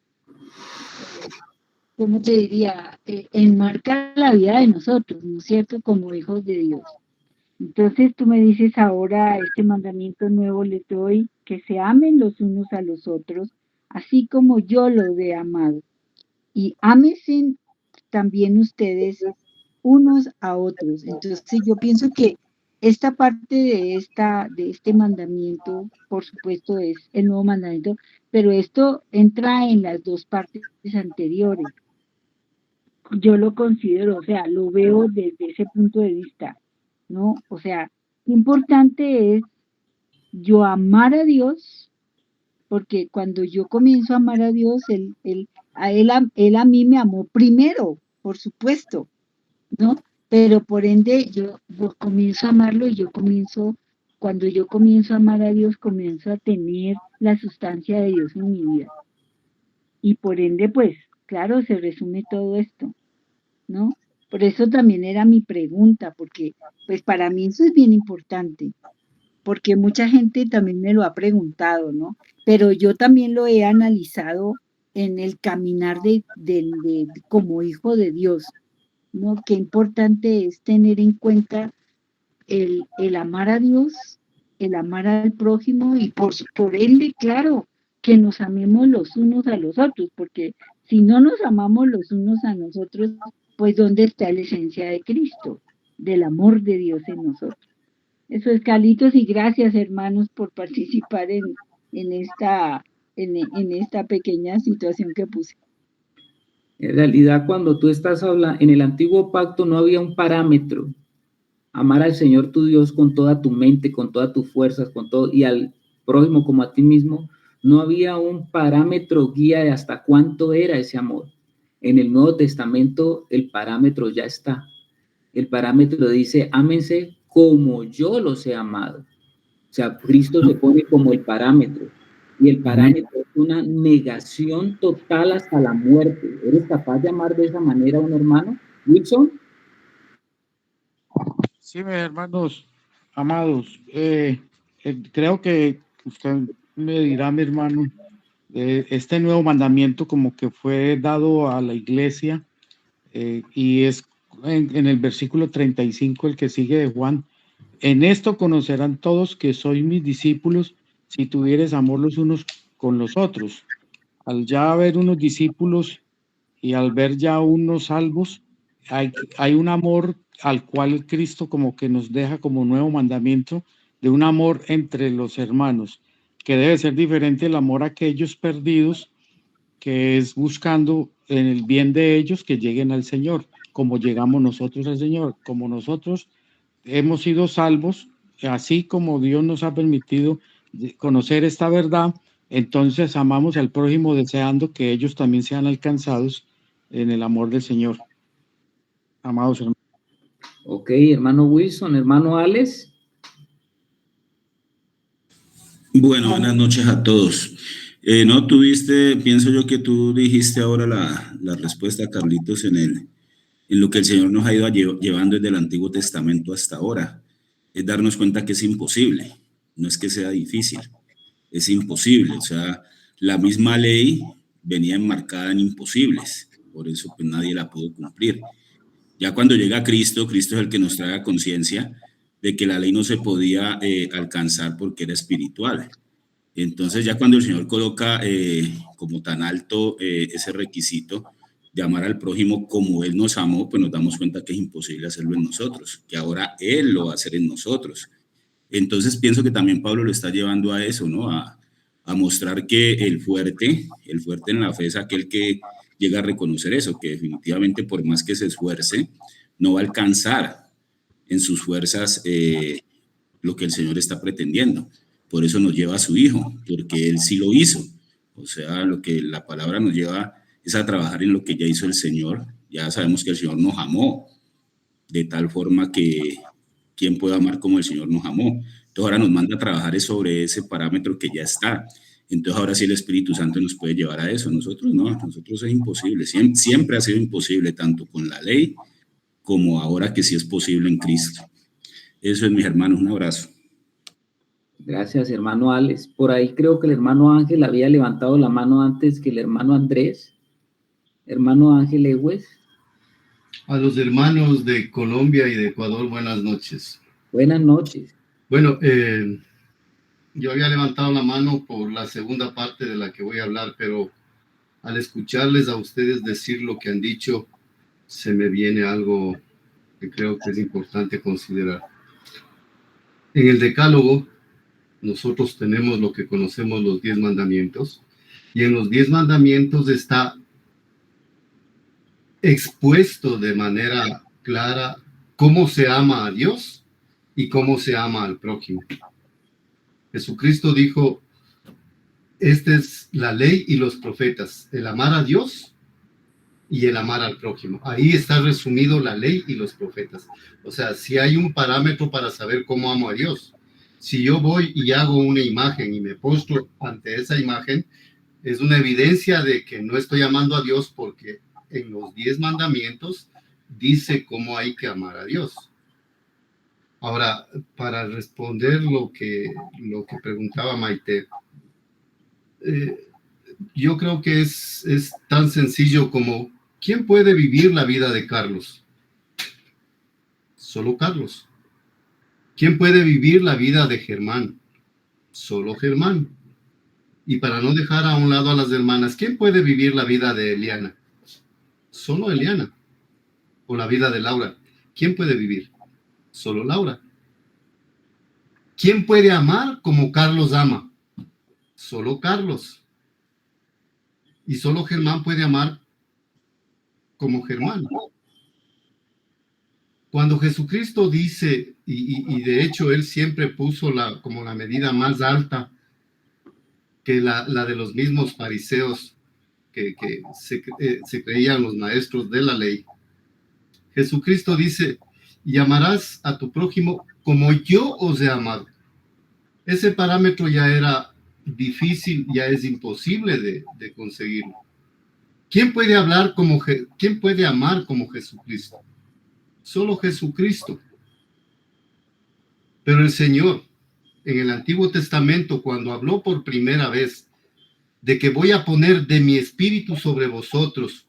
¿cómo te diría? Enmarca la vida de nosotros, ¿no es cierto? Como hijos de Dios. Entonces tú me dices ahora, este mandamiento nuevo les doy, que se amen los unos a los otros, así como yo los he amado. Y ámense también ustedes unos a otros. Entonces yo pienso que esta parte de este mandamiento, por supuesto, es el nuevo mandamiento, pero esto entra en las dos partes anteriores. Yo lo considero, o sea, lo veo desde ese punto de vista, ¿no? O sea, importante es yo amar a Dios, porque cuando yo comienzo a amar a Dios, él a mí me amó primero, por supuesto, ¿no? Pero por ende yo comienzo a amarlo y cuando yo comienzo a amar a Dios, comienzo a tener la sustancia de Dios en mi vida. Y por ende, pues, claro, se resume todo esto, ¿no? Por eso también era mi pregunta, porque pues para mí eso es bien importante, porque mucha gente también me lo ha preguntado, ¿no? Pero yo también lo he analizado en el caminar como hijo de Dios, ¿no? Qué importante es tener en cuenta el amar a Dios, el amar al prójimo y por ende, claro, que nos amemos los unos a los otros, porque si no nos amamos los unos a nosotros, pues ¿dónde está la esencia de Cristo? Del amor de Dios en nosotros. Eso es, Carlitos, y gracias, hermanos, por participar en esta pequeña situación que puse. En realidad, cuando tú estás hablando, en el antiguo pacto no había un parámetro. Amar al Señor tu Dios con toda tu mente, con todas tus fuerzas, con todo, y al prójimo como a ti mismo, no había un parámetro guía de hasta cuánto era ese amor. En el Nuevo Testamento el parámetro ya está. El parámetro dice, ámense como yo los he amado. O sea, Cristo se pone como el parámetro. Y el parámetro es una negación total hasta la muerte. ¿Eres capaz de amar de esa manera a un hermano? Wilson. Sí, mis hermanos amados, creo que usted me dirá, mi hermano, este nuevo mandamiento como que fue dado a la iglesia y es en el versículo 35, el que sigue de Juan. En esto conocerán todos que sois mis discípulos si tuvieres amor los unos con los otros. Al ya haber unos discípulos y al ver ya unos salvos, hay un amor al cual Cristo como que nos deja como nuevo mandamiento de un amor entre los hermanos, que debe ser diferente el amor a aquellos perdidos, que es buscando en el bien de ellos que lleguen al Señor, como llegamos nosotros al Señor, como nosotros hemos sido salvos, así como Dios nos ha permitido conocer esta verdad, entonces amamos al prójimo deseando que ellos también sean alcanzados en el amor del Señor. Amados hermanos. Ok, hermano Wilson, hermano Alex. Bueno, buenas noches a todos. No tuviste, pienso yo que tú dijiste ahora la respuesta, Carlitos, en lo que el Señor nos ha ido llevando desde el Antiguo Testamento hasta ahora. Es darnos cuenta que es imposible, no es que sea difícil, es imposible. O sea, la misma ley venía enmarcada en imposibles, por eso pues nadie la pudo cumplir. Ya cuando llega Cristo, Cristo es el que nos trae a conciencia de que la ley no se podía alcanzar porque era espiritual. Entonces ya cuando el Señor coloca como tan alto ese requisito de amar al prójimo como Él nos amó, pues nos damos cuenta que es imposible hacerlo en nosotros, que ahora Él lo va a hacer en nosotros. Entonces pienso que también Pablo lo está llevando a eso, ¿no? A mostrar que el fuerte en la fe es aquel que llega a reconocer eso, que definitivamente por más que se esfuerce, no va a alcanzar en sus fuerzas lo que el Señor está pretendiendo. Por eso nos lleva a su Hijo, porque Él sí lo hizo. O sea, lo que la palabra nos lleva es a trabajar en lo que ya hizo el Señor. Ya sabemos que el Señor nos amó de tal forma que ¿quién puede amar como el Señor nos amó? Entonces ahora nos manda a trabajar sobre ese parámetro que ya está. Entonces ahora sí el Espíritu Santo nos puede llevar a eso. Nosotros no, nosotros es imposible. Siempre ha sido imposible, tanto con la ley como ahora que sí es posible en Cristo. Eso es, mis hermanos. Un abrazo. Gracias, hermano Alex. Por ahí creo que el hermano Ángel había levantado la mano antes que el hermano Andrés. Hermano Ángel Ewes. A los hermanos de Colombia y de Ecuador, buenas noches. Buenas noches. Bueno, yo había levantado la mano por la segunda parte de la que voy a hablar, pero al escucharles a ustedes decir lo que han dicho, se me viene algo que creo que es importante considerar. En el Decálogo, nosotros tenemos lo que conocemos los 10 mandamientos, y en los 10 mandamientos está expuesto de manera clara cómo se ama a Dios y cómo se ama al prójimo. Jesucristo dijo, esta es la ley y los profetas, el amar a Dios y el amar al prójimo. Ahí está resumido la ley y los profetas. O sea, si hay un parámetro para saber cómo amo a Dios. Si yo voy y hago una imagen y me postro ante esa imagen, es una evidencia de que no estoy amando a Dios, porque en los 10 mandamientos dice cómo hay que amar a Dios. Ahora, para responder lo que preguntaba Maite, yo creo que es tan sencillo como, ¿quién puede vivir la vida de Carlos? Solo Carlos. ¿Quién puede vivir la vida de Germán? Solo Germán. Y para no dejar a un lado a las hermanas, ¿quién puede vivir la vida de Eliana? Solo Eliana. O la vida de Laura. ¿Quién puede vivir? Solo Laura. ¿Quién puede amar como Carlos ama? Solo Carlos. Y solo Germán puede amar como Germán. Cuando Jesucristo dice, y de hecho él siempre puso como la medida más alta que la de los mismos fariseos que se creían los maestros de la ley. Jesucristo dice, y amarás a tu prójimo como yo os he amado. Ese parámetro ya era difícil, ya es imposible de conseguirlo. ¿Quién puede amar como Jesucristo? Solo Jesucristo. Pero el Señor, en el Antiguo Testamento, cuando habló por primera vez de que voy a poner de mi espíritu sobre vosotros,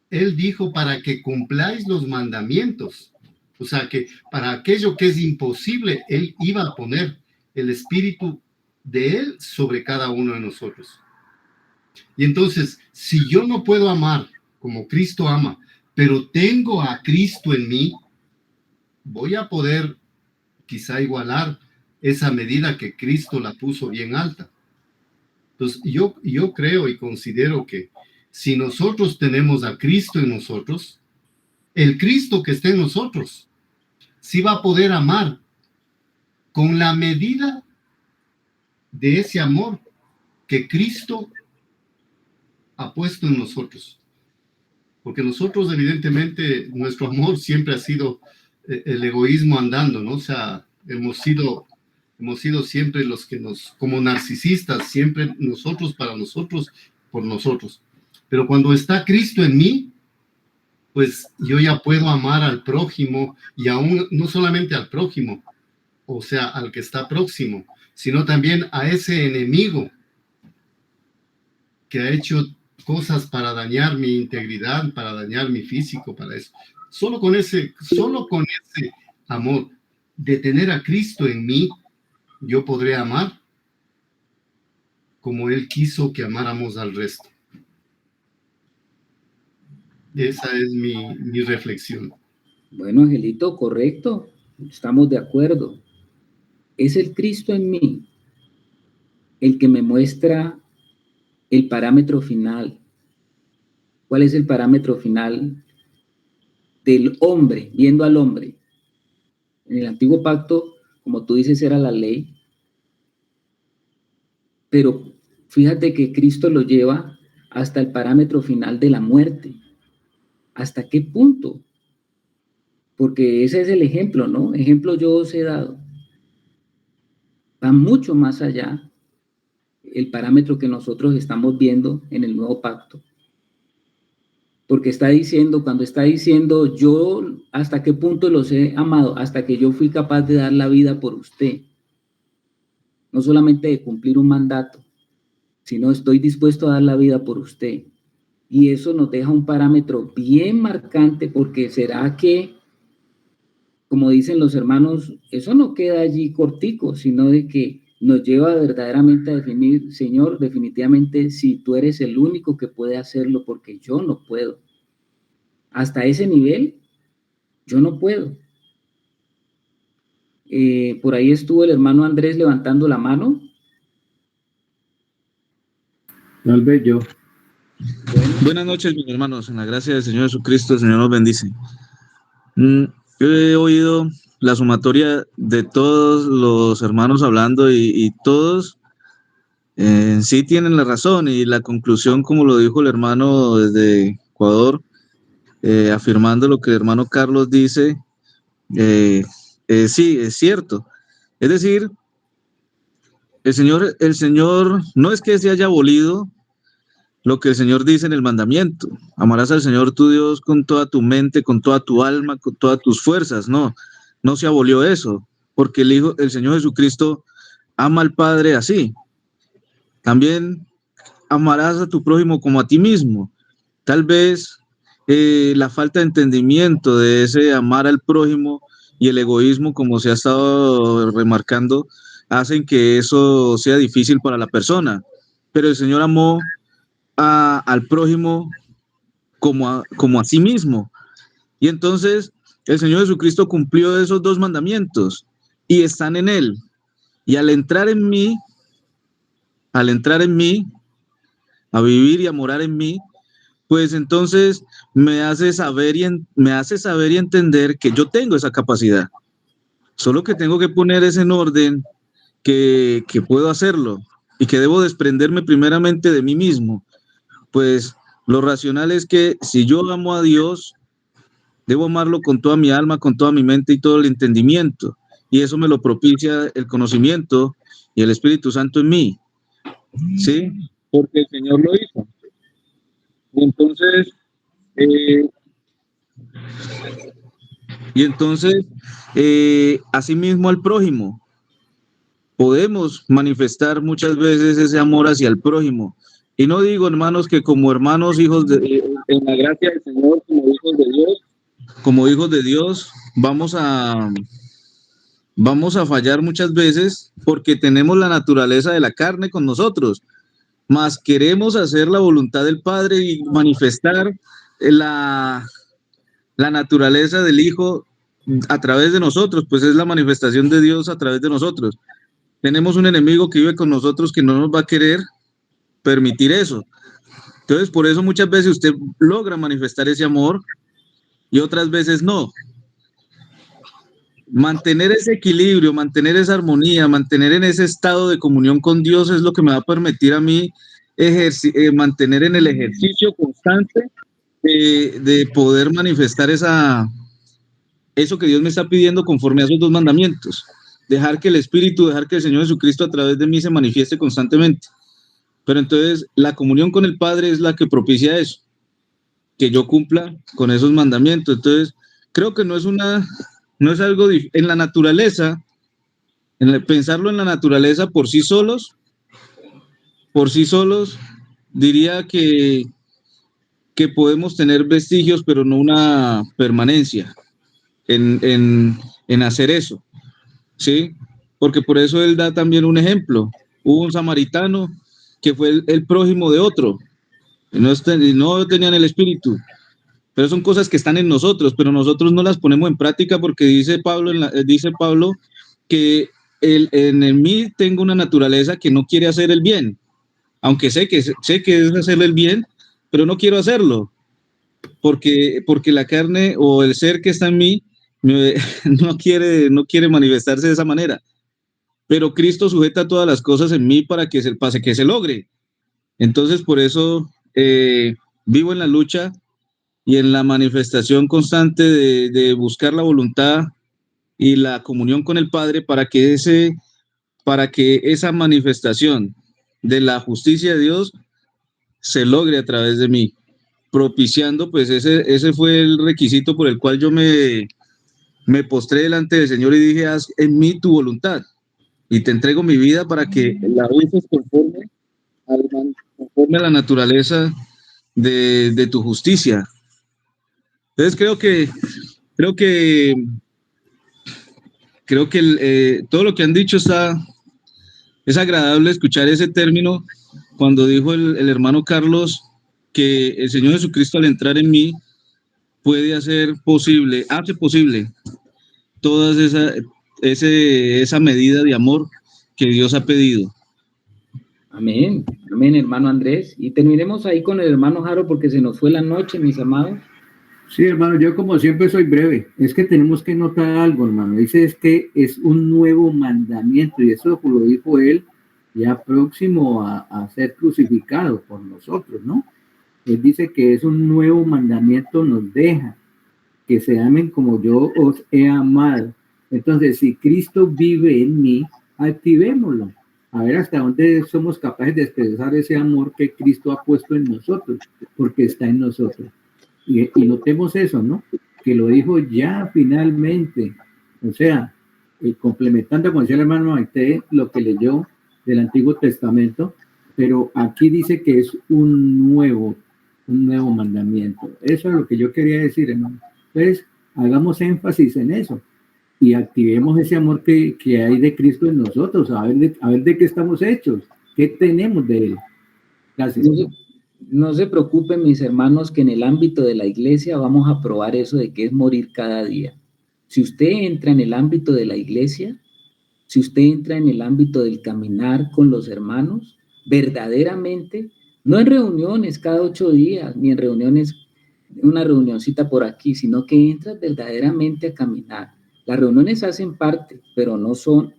Él dijo para que cumpláis los mandamientos. O sea, que para aquello que es imposible, Él iba a poner el espíritu de Él sobre cada uno de nosotros. Y entonces, si yo no puedo amar como Cristo ama, pero tengo a Cristo en mí, voy a poder quizá igualar esa medida que Cristo la puso bien alta. Entonces, yo creo y considero que si nosotros tenemos a Cristo en nosotros, el Cristo que está en nosotros sí va a poder amar con la medida de ese amor que Cristo ha puesto en nosotros. Porque nosotros, evidentemente, nuestro amor siempre ha sido el egoísmo andando, ¿no? O sea, hemos sido siempre los que como narcisistas, siempre nosotros para nosotros, por nosotros. Pero cuando está Cristo en mí, pues yo ya puedo amar al prójimo, y aún no solamente al prójimo, o sea, al que está próximo, sino también a ese enemigo que ha hecho cosas para dañar mi integridad, para dañar mi físico, para eso. Solo con ese amor de tener a Cristo en mí, yo podré amar como Él quiso que amáramos al resto. Esa es mi reflexión. Bueno, Angelito, correcto. Estamos de acuerdo. Es el Cristo en mí el que me muestra el parámetro final. ¿Cuál es el parámetro final del hombre, viendo al hombre? En el antiguo pacto, como tú dices, era la ley. Pero fíjate que Cristo lo lleva hasta el parámetro final de la muerte. ¿Hasta qué punto? Porque ese es el ejemplo, ¿no? Ejemplo yo os he dado. Va mucho más allá el parámetro que nosotros estamos viendo en el nuevo pacto. Porque cuando está diciendo, yo hasta qué punto los he amado, hasta que yo fui capaz de dar la vida por usted. No solamente de cumplir un mandato, sino estoy dispuesto a dar la vida por usted. Y eso nos deja un parámetro bien marcante, porque será que, como dicen los hermanos, eso no queda allí cortico, sino de que nos lleva verdaderamente a definir, Señor, definitivamente si tú eres el único que puede hacerlo, porque yo no puedo. Hasta ese nivel, yo no puedo. Por ahí estuvo el hermano Andrés levantando la mano. Tal vez yo. Buenas noches, mis hermanos. En la gracia del Señor Jesucristo, el Señor nos bendice. Yo he oído la sumatoria de todos los hermanos hablando y todos en sí tienen la razón, y la conclusión, como lo dijo el hermano desde Ecuador, afirmando lo que el hermano Carlos dice, sí, es cierto. Es decir, el Señor no es que se haya abolido lo que el Señor dice en el mandamiento: amarás al Señor tu Dios con toda tu mente, con toda tu alma, con todas tus fuerzas. No se abolió eso, porque el Señor Jesucristo ama al Padre así. También amarás a tu prójimo como a ti mismo. Tal vez la falta de entendimiento de ese amar al prójimo y el egoísmo, como se ha estado remarcando, hacen que eso sea difícil para la persona. Pero el Señor amó al prójimo como a sí mismo. Y entonces el Señor Jesucristo cumplió esos dos mandamientos y están en Él. Y al entrar en mí, a vivir y a morar en mí, pues entonces me hace saber y entender que yo tengo esa capacidad. Solo que tengo que poner eso en orden, que puedo hacerlo y que debo desprenderme primeramente de mí mismo. Pues lo racional es que si yo amo a Dios, debo amarlo con toda mi alma, con toda mi mente y todo el entendimiento. Y eso me lo propicia el conocimiento y el Espíritu Santo en mí. ¿Sí? Porque el Señor lo hizo. Entonces, asimismo al prójimo. Podemos manifestar muchas veces ese amor hacia el prójimo. Y no digo, hermanos, que como hermanos, hijos en la gracia del Señor, como hijos de Dios, vamos a fallar muchas veces, porque tenemos la naturaleza de la carne con nosotros, mas queremos hacer la voluntad del Padre y manifestar la naturaleza del Hijo a través de nosotros, pues es la manifestación de Dios a través de nosotros. Tenemos un enemigo que vive con nosotros que no nos va a querer permitir eso. Entonces, por eso muchas veces usted logra manifestar ese amor y otras veces no. mantener ese equilibrio, mantener esa armonía, mantener en ese estado de comunión con Dios es lo que me va a permitir a mí mantener en el ejercicio constante de poder manifestar eso que Dios me está pidiendo conforme a esos dos mandamientos. Dejar que el Espíritu, dejar que el Señor Jesucristo a través de mí se manifieste constantemente. Pero entonces la comunión con el Padre es la que propicia eso, que yo cumpla con esos mandamientos. Entonces creo que no es algo en la naturaleza, pensarlo en la naturaleza por sí solos, diría que podemos tener vestigios, pero no una permanencia en hacer eso, ¿sí? Porque por eso él da también un ejemplo. Hubo un samaritano que fue el prójimo de otro, y no tenían el espíritu, pero son cosas que están en nosotros, pero nosotros no las ponemos en práctica porque dice Pablo que en mí tengo una naturaleza que no quiere hacer el bien, aunque sé que es hacer el bien, pero no quiero hacerlo, porque la carne o el ser que está en mí no quiere manifestarse de esa manera. Pero Cristo sujeta todas las cosas en mí para que se logre. Entonces, por eso vivo en la lucha y en la manifestación constante de buscar la voluntad y la comunión con el Padre para que esa manifestación de la justicia de Dios se logre a través de mí, propiciando, pues ese fue el requisito por el cual yo me postré delante del Señor y dije: haz en mí tu voluntad y te entrego mi vida para que la uses conforme a la naturaleza de tu justicia. Entonces creo que todo lo que han dicho es agradable escuchar ese término cuando dijo el hermano Carlos que el Señor Jesucristo al entrar en mí hace posible toda esa medida de amor que Dios ha pedido. Amén, amén, hermano Andrés. Y terminemos ahí con el hermano Jaro porque se nos fue la noche, mis amados. Sí, hermano, yo como siempre soy breve. Es que tenemos que notar algo, hermano. Dice es que es un nuevo mandamiento y eso lo dijo él ya próximo a ser crucificado por nosotros, ¿no? Él dice que es un nuevo mandamiento, nos deja que se amen como yo os he amado. Entonces, si Cristo vive en mí, activémoslo. A ver hasta dónde somos capaces de expresar ese amor que Cristo ha puesto en nosotros, porque está en nosotros. Y notemos eso, ¿no? Que lo dijo ya finalmente. O sea, complementando, como decía el hermano Maite, lo que leyó del Antiguo Testamento, pero aquí dice que es un nuevo mandamiento. Eso es lo que yo quería decir, hermano. Entonces, hagamos énfasis en eso y activemos ese amor que hay de Cristo en nosotros, a ver de qué estamos hechos, qué tenemos de Él. Gracias. No se preocupen, mis hermanos, que en el ámbito de la iglesia vamos a probar eso de que es morir cada día. Si usted entra en el ámbito de la iglesia, si usted entra en el ámbito del caminar con los hermanos, verdaderamente, no en reuniones cada 8 días, ni en reuniones, una reunioncita por aquí, sino que entras verdaderamente a caminar. Las reuniones hacen parte, pero no son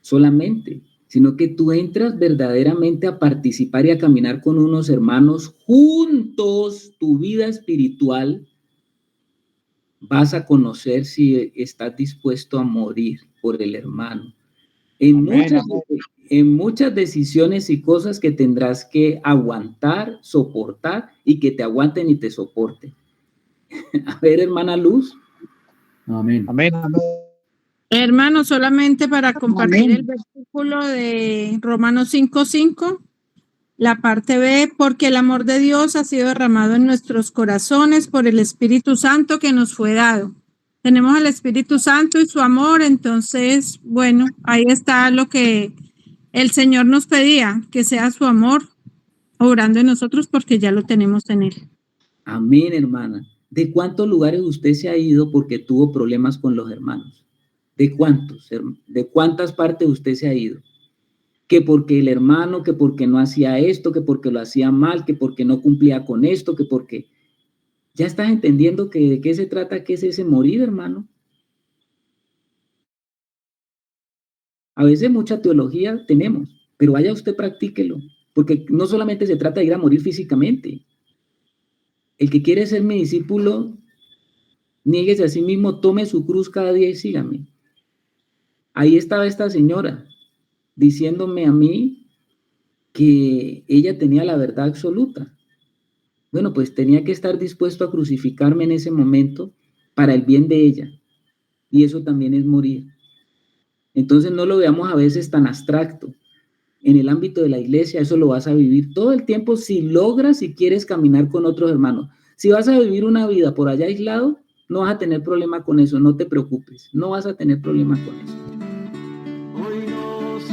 solamente, sino que tú entras verdaderamente a participar y a caminar con unos hermanos juntos. Tu vida espiritual vas a conocer si estás dispuesto a morir por el hermano. En muchas decisiones y cosas que tendrás que aguantar, soportar y que te aguanten y te soporten. A ver, hermana Luz. Amén. Amén. Hermano, solamente para compartir Amén. el versículo de Romanos 5:5, la parte B, porque el amor de Dios ha sido derramado en nuestros corazones por el Espíritu Santo que nos fue dado. Tenemos el Espíritu Santo y su amor, entonces, bueno, ahí está lo que el Señor nos pedía, que sea su amor obrando en nosotros porque ya lo tenemos en Él. Amén, hermana. ¿De cuántos lugares usted se ha ido porque tuvo problemas con los hermanos? ¿De cuántos? ¿De cuántas partes usted se ha ido? Que porque el hermano, que porque no hacía esto, que porque lo hacía mal, que porque no cumplía con esto, que porque... ¿Ya estás entendiendo que de qué se trata, qué es ese morir, hermano? A veces mucha teología tenemos, pero vaya usted, practíquelo, porque no solamente se trata de ir a morir físicamente. El que quiere ser mi discípulo, niéguese a sí mismo, tome su cruz cada día y sígame. Ahí estaba esta señora diciéndome a mí que ella tenía la verdad absoluta. Bueno, pues tenía que estar dispuesto a crucificarme en ese momento para el bien de ella. Y eso también es morir. Entonces no lo veamos a veces tan abstracto. En el ámbito de la iglesia eso lo vas a vivir todo el tiempo si logras, si quieres caminar con otros hermanos. Si vas a vivir una vida por allá aislado, no vas a tener problema con eso, no te preocupes, no vas a tener problema con eso. Hoy nos